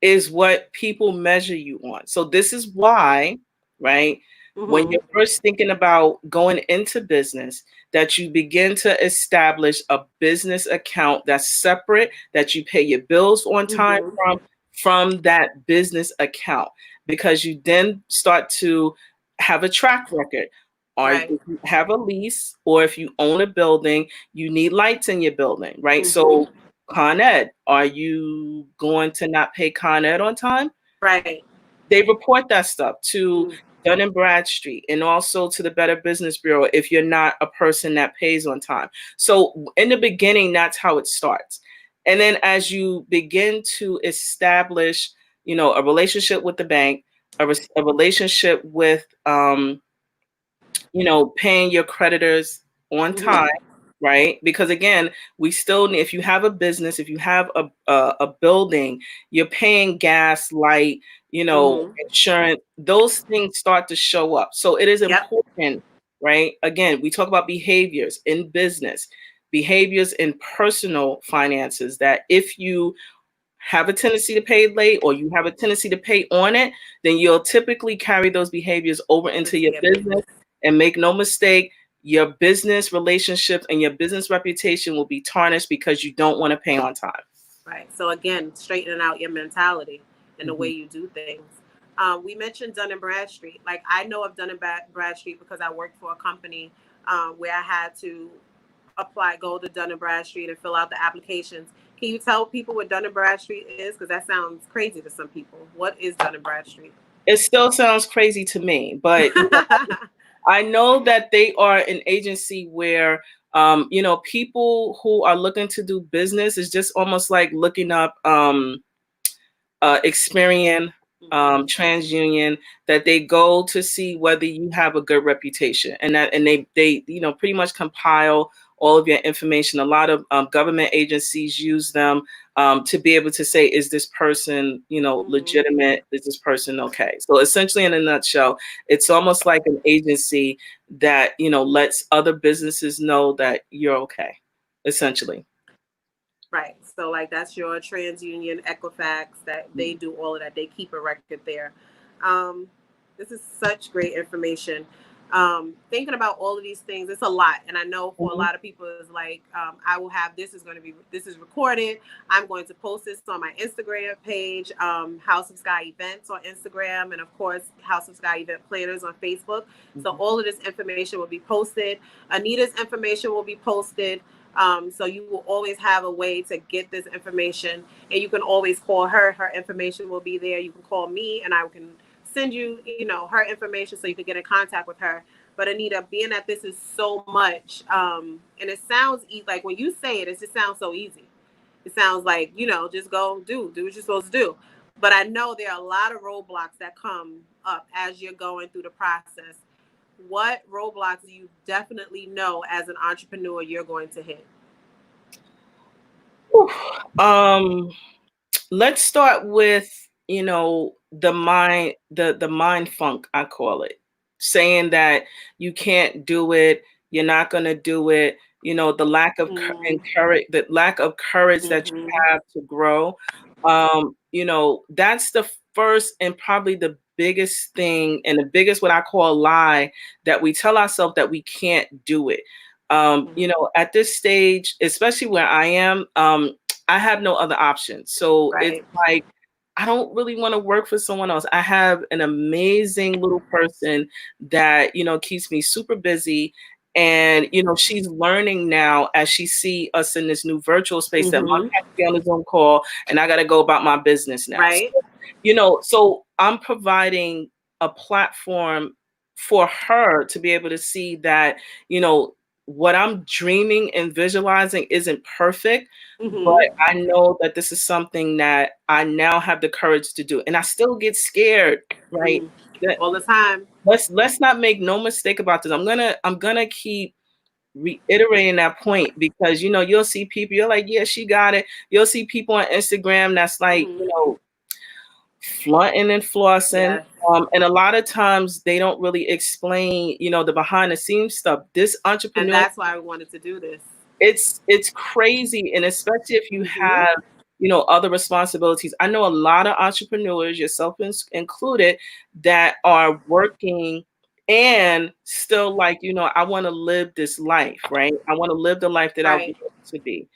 is what people measure you on. So this is why, right, when Hmm. you're first thinking about going into business, that you begin to establish a business account that's separate, that you pay your bills on time Hmm. from that business account, because you then start to have a track record. Or if Right. you have a lease, or if you own a building, you need lights in your building, right? Hmm. So Con Ed. Are you going to not pay Con Ed on time? Right. They report that stuff to Mm. Dun and Bradstreet and also to the Better Business Bureau if you're not a person that pays on time. So in the beginning, that's how it starts. And then as you begin to establish, a relationship with the bank, a relationship with, paying your creditors on time, Mm-hmm. right? Because again, we still need, if you have a business, if you have a building, you're paying gas, light, Mm-hmm. insurance, those things start to show up. So it is Yep. important, right? Again, we talk about behaviors in business, behaviors in personal finances, that if you have a tendency to pay late or you have a tendency to pay on it, then you'll typically carry those behaviors over into Into your your business. business. And make no mistake, your business relationships and your business reputation will be tarnished because you don't want to pay on time. Right. So again, straightening out your mentality and the way Mhm. you do things. We mentioned Dun and Bradstreet. Like I know of Dun and Bradstreet because I worked for a company where I had to go to Dun and Bradstreet and fill out the applications. Can you tell people what Dun and Bradstreet is? Because that sounds crazy to some people. What is Dun and Bradstreet? It still sounds crazy to me, but I know that they are an agency where people who are looking to do business is just almost like looking up Experian, Mm-hmm. TransUnion, that they go to see whether you have a good reputation, and they pretty much compile all of your information. A lot of government agencies use them to be able to say, is this person Mm-hmm. legitimate? Is this person okay? So essentially, in a nutshell, it's almost like an agency that lets other businesses know that you're okay. Essentially. Right. So like that's your TransUnion, Equifax, that they do all of that. They keep a record there. Um, this is such great information. Thinking about all of these things, it's a lot. And I know for a Mhm. lot of people is like, I will have this is recorded. I'm going to post this on my Instagram page, House of Sky Events on Instagram, and of course, House of Sky Event Planners on Facebook. So Mhm. all of this information will be posted. Anita's information will be posted. So you will always have a way to get this information, and you can always call her. Her information will be there. You can call me, and I can send you, her information so you can get in contact with her. But Anita, being that this is so much, and it sounds like when you say it, it just sounds so easy. It sounds like just go do what you're supposed to do. But I know there are a lot of roadblocks that come up as you're going through the process. What roadblocks do you definitely know as an entrepreneur you're going to hit? Whew. Um, let's start with the mind funk, I call it, saying that you can't do it, you're not going to do it, the lack of Mm, courage that you mm-hmm. have to grow. That's the first and probably the biggest thing, and the biggest what I call lie, that we tell ourselves that we can't do it. At this stage, especially where I am, I have no other option. So it's Right. like, I don't really want to work for someone else. I have an amazing little person that, keeps me super busy. And, she's learning now as she see us in this new virtual space that mom Mm-hmm. has to be on a Zoom call and I got to go about my business now. So, Right. so I'm providing a platform for her to be able to see that, what I'm dreaming and visualizing isn't perfect, but Mm-hmm. I know that this is something that I now have the courage to do. And I still get scared, right? Mm. That All the time. let's not make no mistake about this. I'm gonna keep reiterating that point, because you'll see people, you're like, yeah, she got it. You'll see people on Instagram that's like, Mm-hmm. flaunting and flossing. Yes. And a lot of times they don't really explain, the behind the scenes stuff. This And entrepreneur, that's why I wanted to do this. it's crazy, and especially if you Mm-hmm. have other responsibilities. I know a lot of entrepreneurs, yourself included, that are working and still like, I want to live this life, right? I want to live the life that I want Right. to be,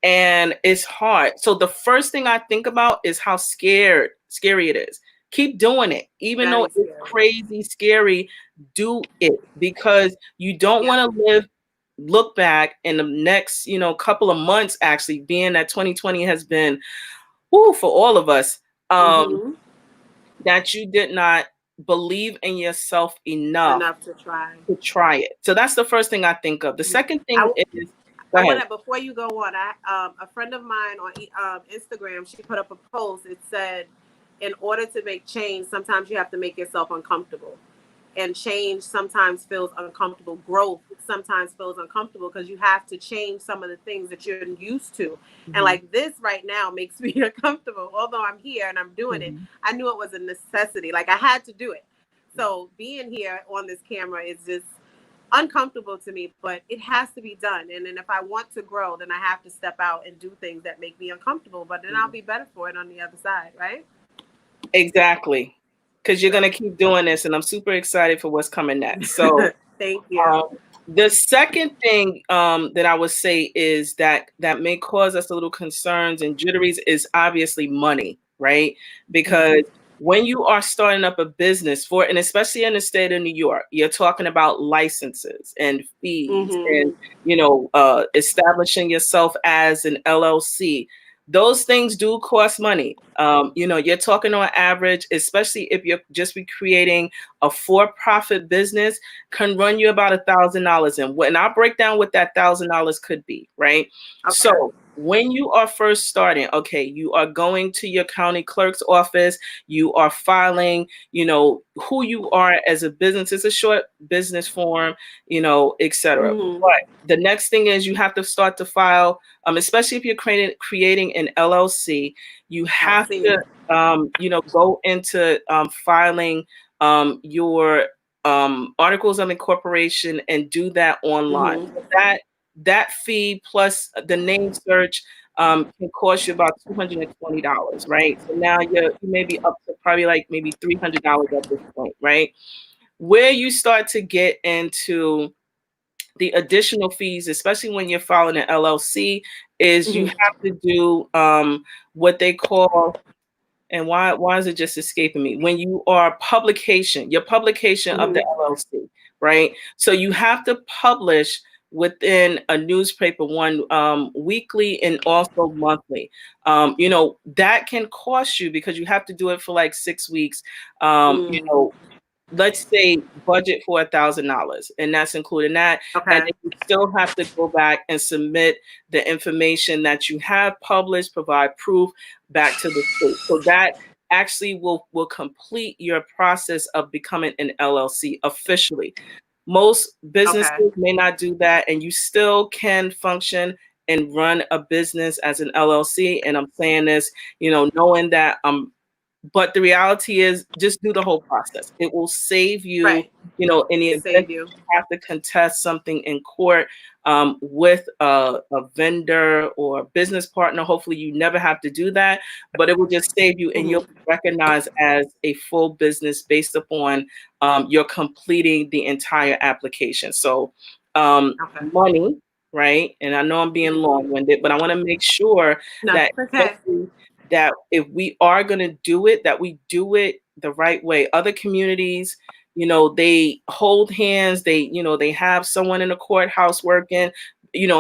and it's hard. So the first thing I think about is how scary it is. Keep doing it, even though Very it's scary. crazy scary. Do it, because you don't Yeah. want to live look back in the next, couple of months, actually, being that 2020 has been, for all of us, Mm-hmm. that you did not believe in yourself enough Enough to try. to try it. So that's the first thing I think of. The Mhm. second thing I, is, go I ahead. want to, before you go on, a friend of mine on Instagram, she put up a post. It said, in order to make change, sometimes you have to make yourself uncomfortable. And change sometimes feels uncomfortable. Growth sometimes feels uncomfortable because you have to change some of the things that you're used to. And Mhm, like this right now makes me uncomfortable. Although I'm here and I'm doing it, mhm. I knew it was a necessity. Like I had to do it. So being here on this camera is just uncomfortable to me, but it has to be done. And then if I want to grow, then I have to step out and do things that make me uncomfortable. But then I'll be better for it on the other side, right? Exactly. Because you're going to So keep doing this, and I'm super excited for what's coming next. So, thank you. um, the second thing that I would say is that may cause us a little concerns and jitteries is obviously money, right? Mm-hmm. Because when you are starting up a business for, and especially in the state of New York, you're talking about licenses and fees Mm-hmm. and, establishing yourself as an LLC. Those things do cost money. You're talking on average, especially if you're just be creating a for-profit business, can run you about $1,000. And I'll break down what that $1,000 could be, right? Okay. So when you are first starting, okay, you are going to your county clerk's office, you are filing, who you are as a business. It's a short business form, etc. Mm-hmm. But the next thing is you have to start to file, especially if you're creating an LLC, you I've have seen to, it. go into filing your articles of incorporation and do that online. Mm-hmm. So that fee plus the name search can cost you about $220, right? So now you may be up to probably like maybe $300 at this point, right? Where you start to get into the additional fees, especially when you're filing an LLC, is you Mm-hmm. have to do what they call, and why is it just escaping me? When you are your publication of the Mm-hmm. LLC, right? So you have to publish within a newspaper, one weekly and also monthly. That can cost you because you have to do it for like 6 weeks. Mm-hmm. Let's say budget for $1,000, and that's including that. And Okay. then you still have to go back and submit the information that you have published, provide proof back to the state. So that actually will complete your process of becoming an LLC officially. Most Okay. businesses may not do that, and you still can function and run a business as an LLC. And I'm saying this, knowing that but the reality is just do the whole process. It will save you, Right. in the event that Save you. you have to contest something in court with a vendor or a business partner. Hopefully you never have to do that, but it will just save you and you'll Mm-hmm. be recognized as a full business based upon your completing the entire application. So Okay. money, right? And I know I'm being Mm-hmm. long-winded, but I want to make sure No, that okay. especially that if we are going to do it, that we do it the right way. Other communities, they hold hands, they have someone in the courthouse working,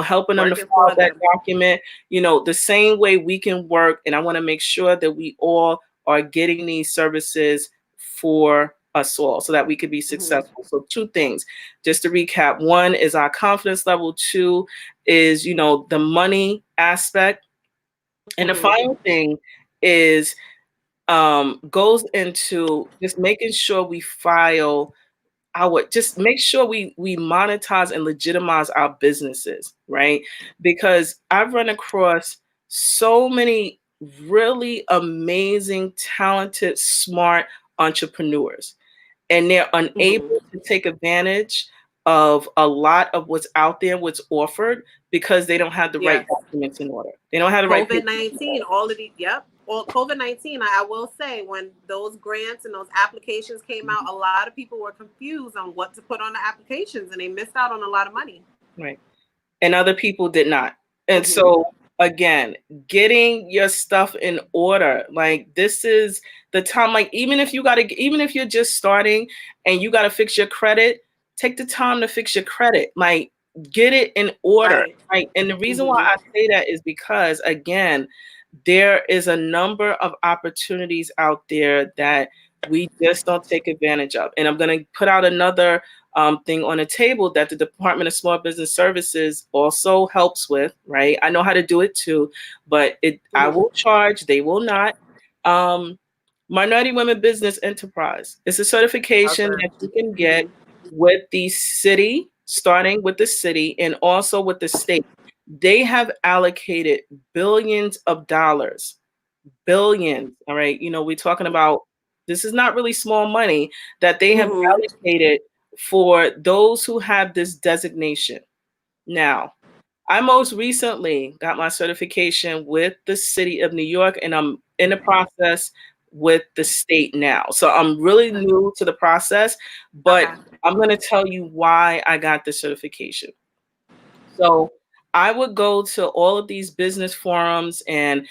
helping them to Working file for that them. document, the same way we can work. And I want to make sure that we all are getting these services for us all so that we could be Mm-hmm. successful. So two things, just to recap. One is our confidence level. Two is, the money aspect. And the Mm-hmm. final thing is goes into just making sure we file just make sure we monetize and legitimize our businesses, right? Because I've run across so many really amazing, talented, smart entrepreneurs, and they're Mm-hmm. unable to take advantage of a lot of what's out there, what's offered, because they don't have the right Yes. documents in order. They don't have the right COVID paperwork. 19, all of the, yep. Well, COVID 19, I will say, when those grants and those applications came out, a lot of people were confused on what to put on the applications and they missed out on a lot of money. Right. And other people did not. And Mm-hmm. so again, getting your stuff in order. Like this is the time, like even if you're just starting and you gotta fix your credit, take the time to fix your credit. Like get it in order, Right. right? And the reason why Mm-hmm. I say that is because, again, there is a number of opportunities out there that we just don't take advantage of. And I'm going to put out another thing on the table that the Department of Small Business Services also helps with, right? I know how to do it too, but I Mm-hmm. will charge, they will not. Um, Minority Women Business Enterprise. It's a certification Okay. that you can get Mm-hmm. with the city, starting with the city and also with the state. They have allocated billions of dollars, billions. All right. We're talking about this is not really small money that they have Mm-hmm. allocated for those who have this designation. Now, I most recently got my certification with the city of New York, and I'm in the process with the state now. So I'm really new to the process, but Okay. I'm going to tell you why I got the certification. So I would go to all of these business forums and,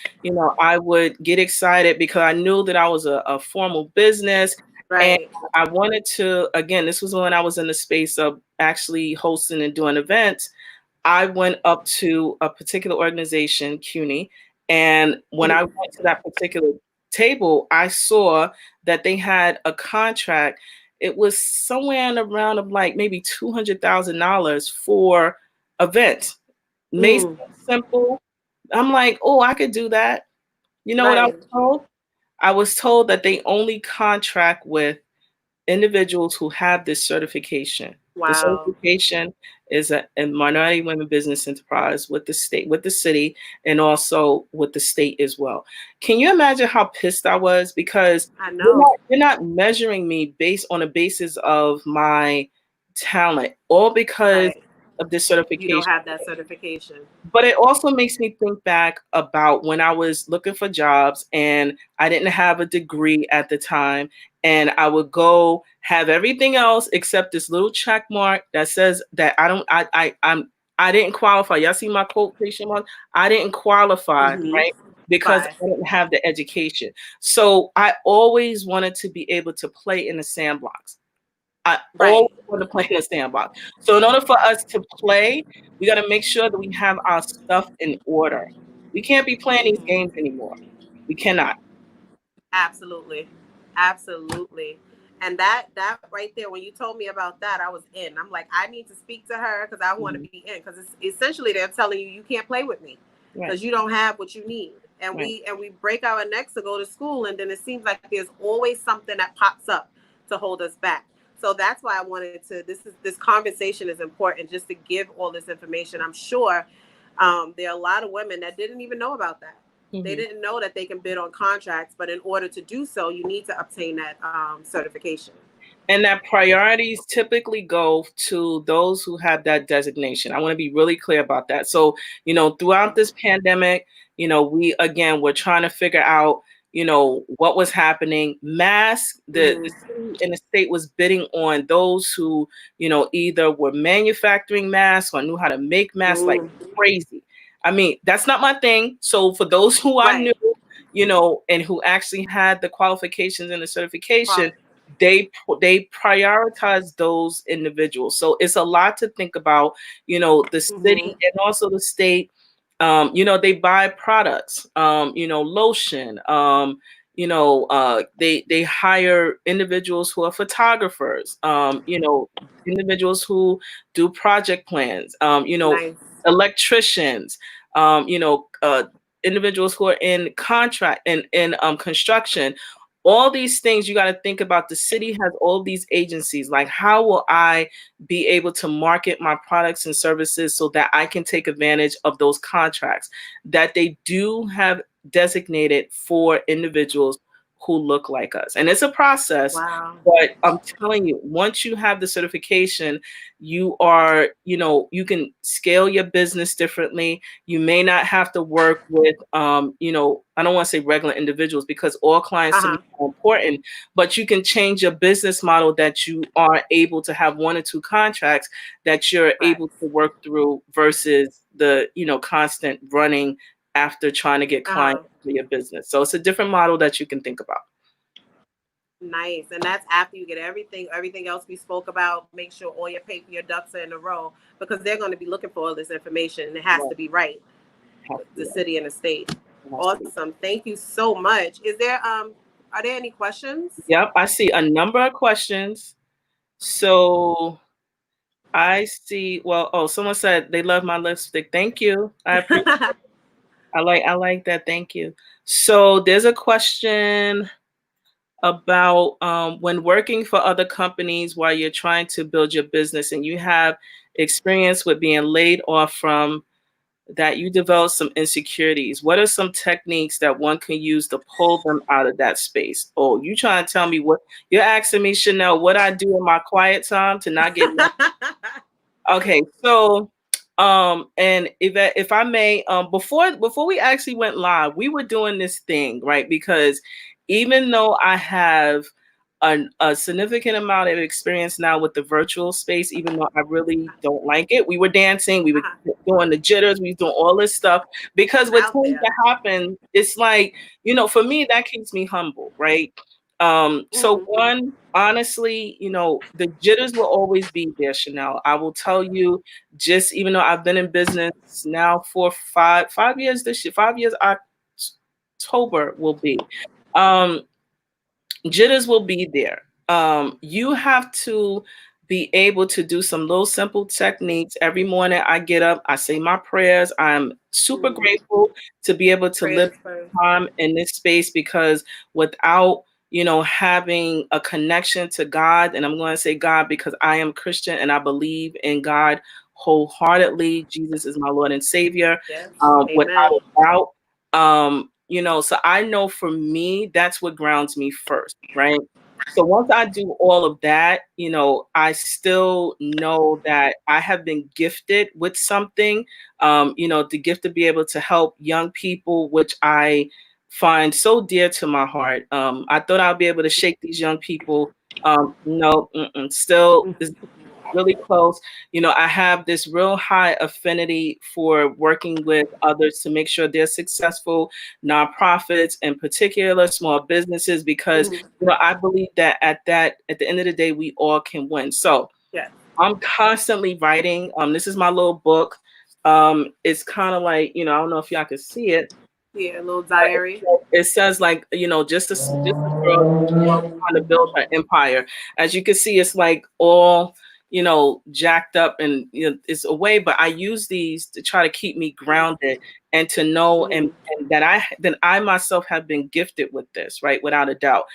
I would get excited because I knew that I was a formal business. And Right. I wanted to, again, this was when I was in the space of actually hosting and doing events. I went up to a particular organization, CUNY, and when I Mm-hmm. went to that particular table, I saw that they had a contract. It was somewhere in the round of like maybe $200,000 for events. May sound Mm. simple. I'm like, oh, I could do that. You know what I was Right. told? I was told that they only contract with individuals who have this certification. The Wow. certification is a minority women business enterprise with the state, with the city, and also with the state as well. Can you imagine how pissed I was? Because I you're know. not, you're not measuring me based on a basis of my talent, all because Right. of this You don't certification. have that certification. But it also makes me think back about when I was looking for jobs and I didn't have a degree at the time. And I would go have everything else except this little check mark that says that I didn't qualify. Y'all see my quotation mark? I didn't qualify, Mm-hmm. right? Because Bye. I didn't have the education. So I always wanted to be able to play in the sandbox. I always Right. want to play in a sandbox. So in order for us to play, we got to make sure that we have our stuff in order. We can't be playing these Mm-hmm. games anymore. We cannot. Absolutely. Absolutely. And that right there, when you told me about that, I was in. I'm like, I need to speak to her because I want to Mhm. be in. Because it's essentially they're telling you you can't play with me Right, because you don't have what you need. And right. we break our necks to go to school, and then it seems like there's always something that pops up to hold us back. So that's why I wanted to. This conversation is important just to give all this information. I'm sure there are a lot of women that didn't even know about that. They Mhm. didn't know that they can bid on contracts, but in order to do so, you need to obtain that certification. And that priorities typically go to those who have that designation. I want to be really clear about that. So, throughout this pandemic, we're trying to figure out, what was happening. Mask, the Mm-hmm. city and the state was bidding on those who, either were manufacturing masks or knew how to make masks like Mm. crazy. I mean, that's not my thing. So for those who I knew, Right. and who actually had the qualifications and the certification, Qual- they prioritize those individuals. So it's a lot to think about. The city mm-hmm. and also the state. They buy products. Lotion. They hire individuals who are photographers. Individuals who do project plans. Nice. Electricians. Individuals who are in contract and in construction. All these things you got to think about. The city has all these agencies. Like, how will I be able to market my products and services so that I can take advantage of those contracts that they do have designated for individuals who look like us? And it's a process, Wow. but I'm telling you, once you have the certification, you can scale your business differently. You may not have to work with, I don't want to say regular individuals because all clients to me Uh-huh. are important, but you can change your business model that you are able to have one or two contracts that you're Right. able to work through versus the, constant running after trying to get Uh-huh. clients for your business. So it's a different model that you can think about. Nice. And that's after you get everything else we spoke about. Make sure all your paper, your ducks are in a row because they're going to be looking for all this information and it has Right. to be right. Has to The be right. city and the state. It has to be. Awesome. Thank you so much. Is there are there any questions? Yep, I see a number of questions. So I see. Well, oh, someone said they love my lipstick. Thank you. I appreciate. I like that. Thank you. So there's a question about when working for other companies while you're trying to build your business and you have experience with being laid off from that, you develop some insecurities. What are some techniques that one can use to pull them out of that space? Oh, you trying to tell me what you're asking me, Chanel, what I do in my quiet time to not get my okay, so and if I may, before we actually went live, we were doing this thing, right? Because even though I have a significant amount of experience now with the virtual space, even though I really don't like it, we were dancing, we were doing the jitters, we were doing all this stuff because I'm what out tends there. to happen, it's like, for me, that keeps me humble, right? So Hmm. one, honestly, the jitters will always be there, Chanel. I will tell you, just even though I've been in business now for five years this year, 5 years October will be. Um, Jitters will be there. You have to be able to do some little simple techniques. Every morning I get up, I say my prayers. I'm super Hmm. grateful to be able to live Prayers first. time in this space because without having a connection to God, and I'm going to say God because I am Christian and I believe in God wholeheartedly. Jesus is my Lord and Savior, Yes. without Amen. a doubt. So I know for me, that's what grounds me first, right? So once I do all of that, I still know that I have been gifted with something, the gift to be able to help young people, which I find so dear to my heart. I thought I'd be able to shake these young people. No, still is really close. I have this real high affinity for working with others to make sure they're successful, nonprofits, in particular small businesses, because Hmm. I believe that at the end of the day, we all can win. So Yes. I'm constantly writing. This is my little book. It's kind of like, I don't know if y'all can see it, Yeah, a little but diary. it says like, just a girl trying to build her empire. As you can see, it's like all, jacked up and it's a way, but I use these to try to keep me grounded and to know Hmm. and that I myself have been gifted with this, right? Without a doubt.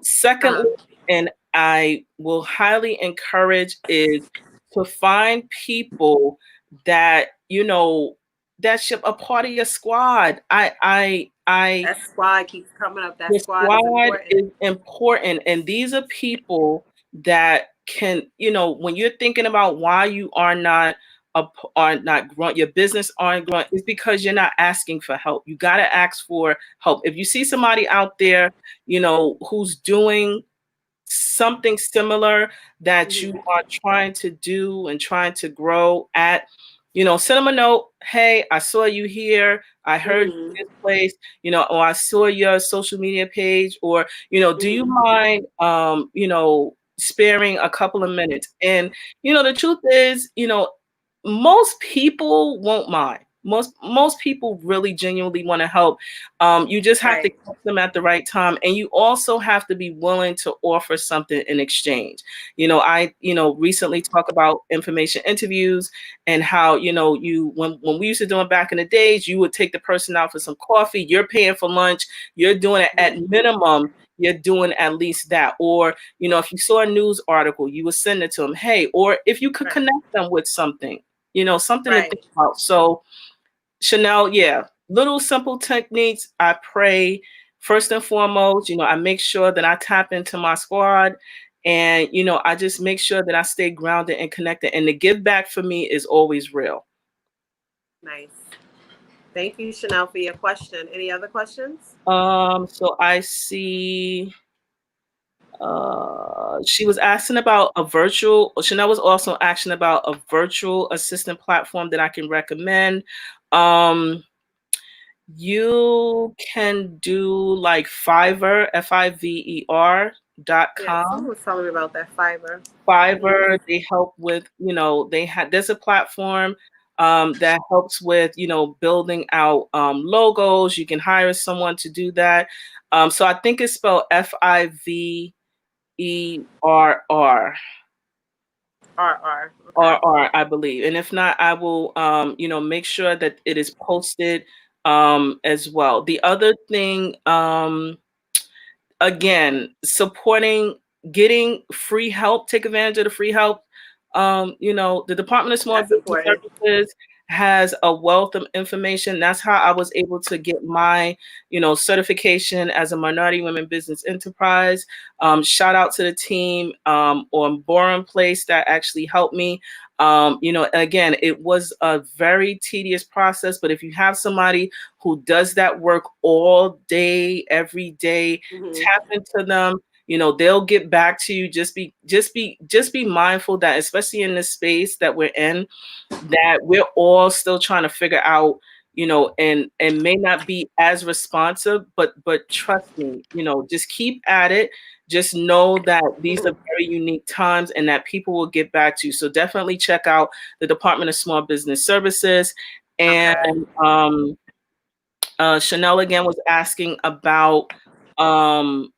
Secondly, Uh-huh. and I will highly encourage is to find people that, that should a part of your squad. I That squad keeps coming up. That The squad is squad important. is important, and these are people that can, when you're thinking about why you are not growing, your business aren't growing, it's because you're not asking for help. You got to ask for help. If you see somebody out there, who's doing something similar that you Hmm. are trying to do and trying to grow at, send them a note. Hey, I saw you here. I heard you Hmm. this place, or I saw your social media page, or, do you Hmm. mind, sparing a couple of minutes? And, the truth is, most people won't mind. Most people really genuinely want to help. You just have to Right. catch them at the right time, and you also have to be willing to offer something in exchange. I recently talk about information interviews and how you when we used to do it back in the days, you would take the person out for some coffee. You're paying for lunch. You're doing it at Hmm. minimum. You're doing at least that, or if you saw a news article, you would send it to them. Hey, or if you could Right. connect them with something, something to think Right. about. So Chanel, yeah, little simple techniques. I pray first and foremost, I make sure that I tap into my squad and, I just make sure that I stay grounded and connected. And the give back for me is always real. Nice. Thank you, Chanel, for your question. Any other questions? So I see she was asking about Chanel was also asking about a virtual assistant platform that I can recommend. Um, You can do like Fiverr, Fiverr. Yeah, someone was telling me about that Fiverr. Fiverr, they help with, they had there's a platform that helps with, building out logos. You can hire someone to do that. So I think it's spelled Fiverr. Okay. I believe. And if not, I will, make sure that it is posted as well. The other thing, again, supporting, getting free help, take advantage of the free help. The Department of Small That's Business important. Services has a wealth of information. That's how I was able to get my, certification as a minority women business enterprise. Shout out to the team on Borum Place that actually helped me. Again, it was a very tedious process, but if you have somebody who does that work all day, every day, Mm-hmm. tap into them. They'll get back to you. Just be mindful that, especially in this space that we're in, that we're all still trying to figure out, and may not be as responsive, but trust me, just keep at it. Just know that these are very unique times and that people will get back to you. So definitely check out the Department of Small Business Services. And Okay. Chanel again was asking about um,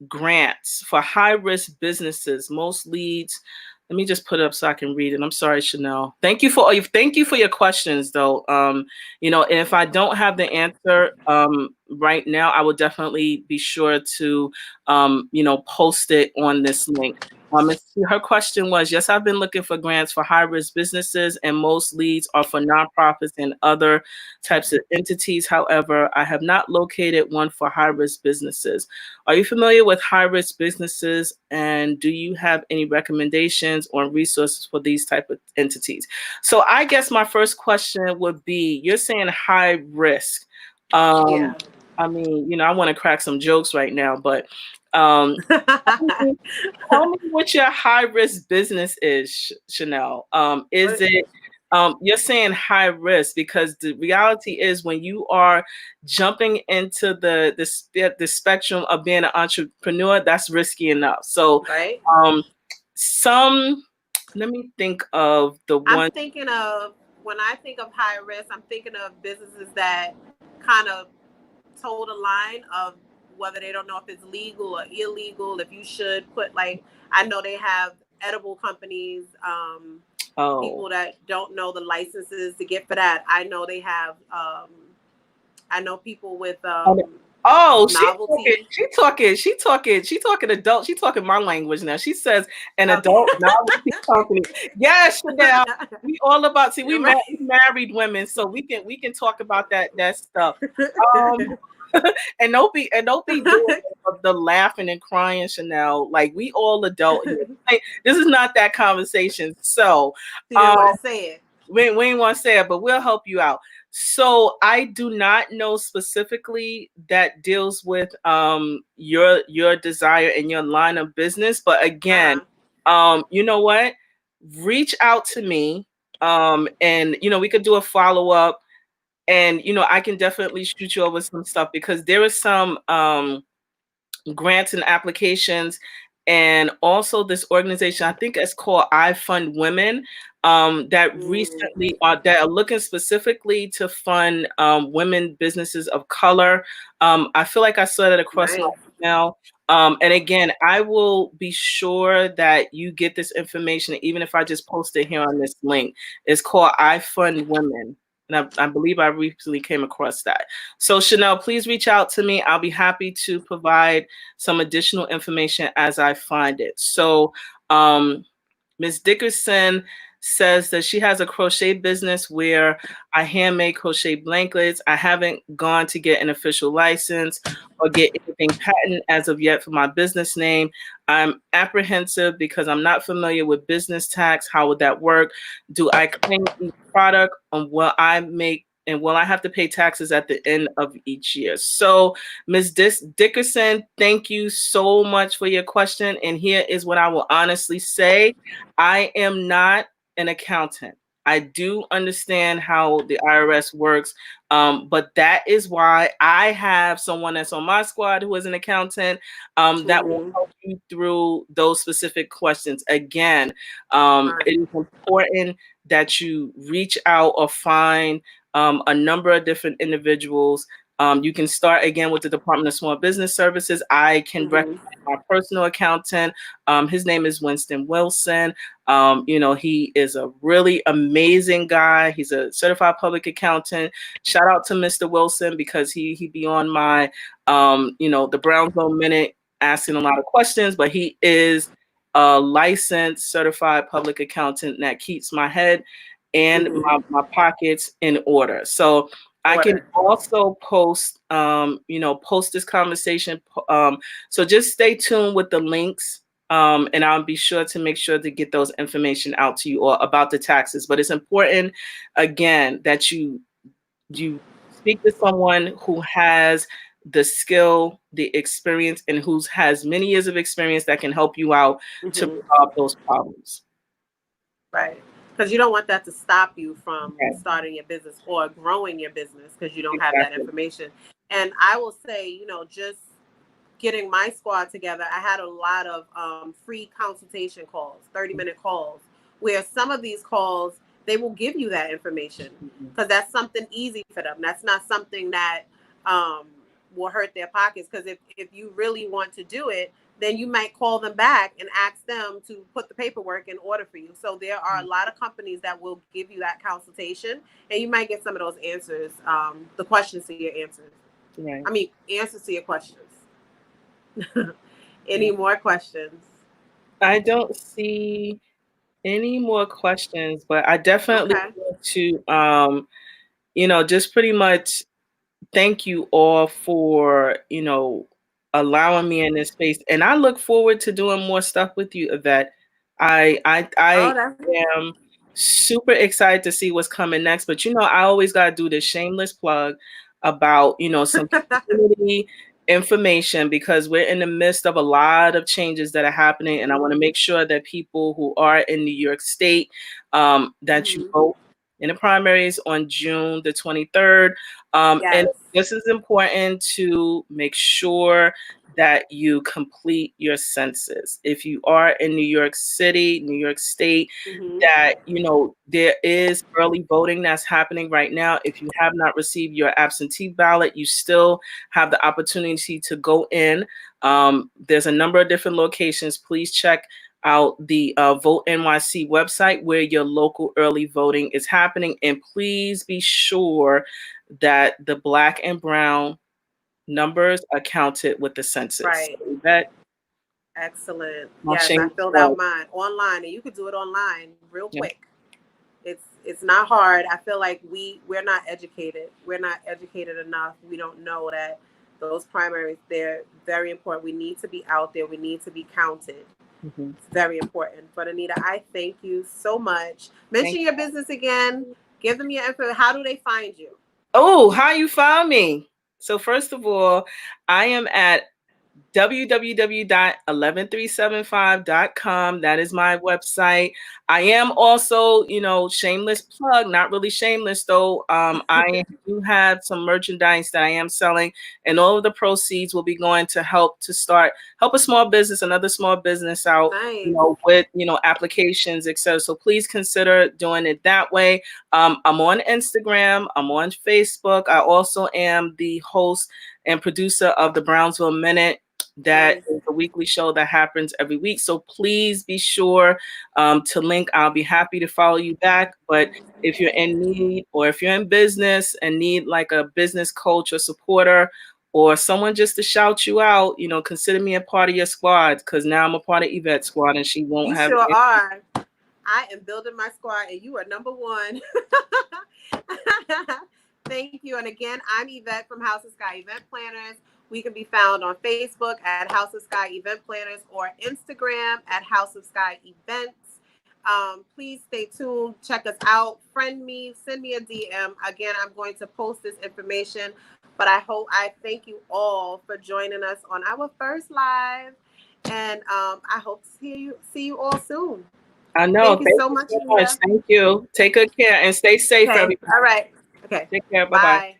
grants for high risk businesses. Most leads. Let me just put it up so I can read it. I'm sorry, Chanel. Thank you for your questions, though. And if I don't have the answer right now, I will definitely be sure to post it on this link. Her question was, yes, I've been looking for grants for high risk businesses, and most leads are for nonprofits and other types of entities. However, I have not located one for high risk businesses. Are you familiar with high risk businesses, and do you have any recommendations or resources for these type of entities? So I guess my first question would be, you're saying high risk. Yeah. I mean, I want to crack some jokes right now, but um, tell me what your high risk business is, Chanel. Is What? it you're saying high risk because the reality is when you are jumping into the spectrum of being an entrepreneur, that's risky enough. So Right. um, some let me think of the I'm one. thinking of when I think of high risk, I'm thinking of businesses that kind of toe the line of whether they don't know if it's legal or illegal. If you should put like, I know they have edible companies, Oh, people that don't know the licenses to get for that. I know they have. I know people with oh, novelty. she talking adult. She talking my language now. She says an Okay. adult novelty company. Yes, Chanel. We all about see You're we right. married women, so we can talk about that stuff. Um, and don't be doing the laughing and crying, Chanel. Like we all adult here. Like, this is not that conversation. So, She didn't um, want to say it. we ain't want to say it, but we'll help you out. So I do not know specifically that deals with your desire and your line of business. But again, Uh-huh. you know what? Reach out to me. And we could do a follow-up, and I can definitely shoot you over some stuff because there is some grants and applications, and also this organization, I think it's called I Fund Women, that Mm, recently that are looking specifically to fund women businesses of color. I feel like I saw that across my nice. email. And again, I will be sure that you get this information, even if I just post it here on this link. It's called I Fund Women. And I believe I recently came across that. So Chanel, please reach out to me. I'll be happy to provide some additional information as I find it. So Ms. Dickerson says that she has a crochet business where I handmade crochet blankets. I haven't gone to get an official license or get anything patent as of yet for my business name. I'm apprehensive because I'm not familiar with business tax. How would that work? Do I claim each product on what I make? And will I have to pay taxes at the end of each year? So, Ms. Dickerson, thank you so much for your question. And here is what I will honestly say. I am not an accountant. I do understand how the IRS works, but that is why I have someone that's on my squad who is an accountant that will help you through those specific questions. Again, Right. it is important that you reach out or find a number of different individuals. You can start again with the Department of Small Business Services. I can recommend my personal accountant. His name is Winston Wilson. He is a really amazing guy. He's a certified public accountant. Shout out to Mr. Wilson because he be on my, the Brownsville Minute asking a lot of questions, but he is a licensed certified public accountant that keeps my head and my pockets in order. So I can also post this conversation. So just stay tuned with the links. And I'll be sure to make sure to get those information out to you or about the taxes. But it's important, again, that you speak to someone who has the skill, the experience, and who has many years of experience that can help you out to resolve those problems. Right. Because you don't want that to stop you from starting your business or growing your business because you don't have that information. And I will say, just getting my squad together, I had a lot of free consultation calls, 30-minute calls, where some of these calls, they will give you that information because that's something easy for them. That's not something that will hurt their pockets, because if you really want to do it, then you might call them back and ask them to put the paperwork in order for you. So there are a lot of companies that will give you that consultation, and you might get some of those answers, the questions to your answers. Right. I mean, answers to your questions. Any more questions? I don't see any more questions, but I definitely want to, just pretty much thank you all for, allowing me in this space. And I look forward to doing more stuff with you, Yvette. I am super excited to see what's coming next. But, I always got to do this shameless plug about, some community information, because we're in the midst of a lot of changes that are happening. And I want to make sure that people who are in New York State, that you vote in the primaries on June the 23rd. And this is important to make sure that you complete your census. If you are in New York City, New York State, that, there is early voting that's happening right now. If you have not received your absentee ballot, you still have the opportunity to go in. There's a number of different locations. Please check out the Vote NYC website where your local early voting is happening. And please be sure that the Black and Brown numbers are counted with the census. Right. So excellent. Yes, I filled out mine online, and you could do it online real quick. It's not hard. I feel like we're not educated. We're not educated enough. We don't know that those primaries, they're very important. We need to be out there. We need to be counted. It's very important. But Anita, I thank you so much. Mention your business again. Give them your info. How do they find you? Oh, how you found me? So first of all, I am at www.11375.com. That is my website. I am also, shameless plug, not really shameless though. I do have some merchandise that I am selling, and all of the proceeds will be going to help a small business, another small business out, with, applications, etc. So please consider doing it that way. I'm on Instagram. I'm on Facebook. I also am the host and producer of the Brownsville Minute. That is a weekly show that happens every week. So please be sure to link. I'll be happy to follow you back. But if you're in need, or if you're in business and need like a business coach or supporter, or someone just to shout you out, consider me a part of your squad, because now I'm a part of Yvette's squad, and she won't have. You sure are. I am building my squad, and you are number one. Thank you. And again, I'm Yvette from House of Sky Event Planners. We can be found on Facebook at House of Sky Event Planners, or Instagram at House of Sky Events. Please stay tuned. Check us out. Friend me. Send me a DM. Again, I'm going to post this information. But I thank you all for joining us on our first live. And I hope to see you all soon. I know. Thank you Thank so you much, so much. Anita. Thank you. Take good care and stay safe, Okay. everybody. All right. Okay. Take care. Bye bye. Bye.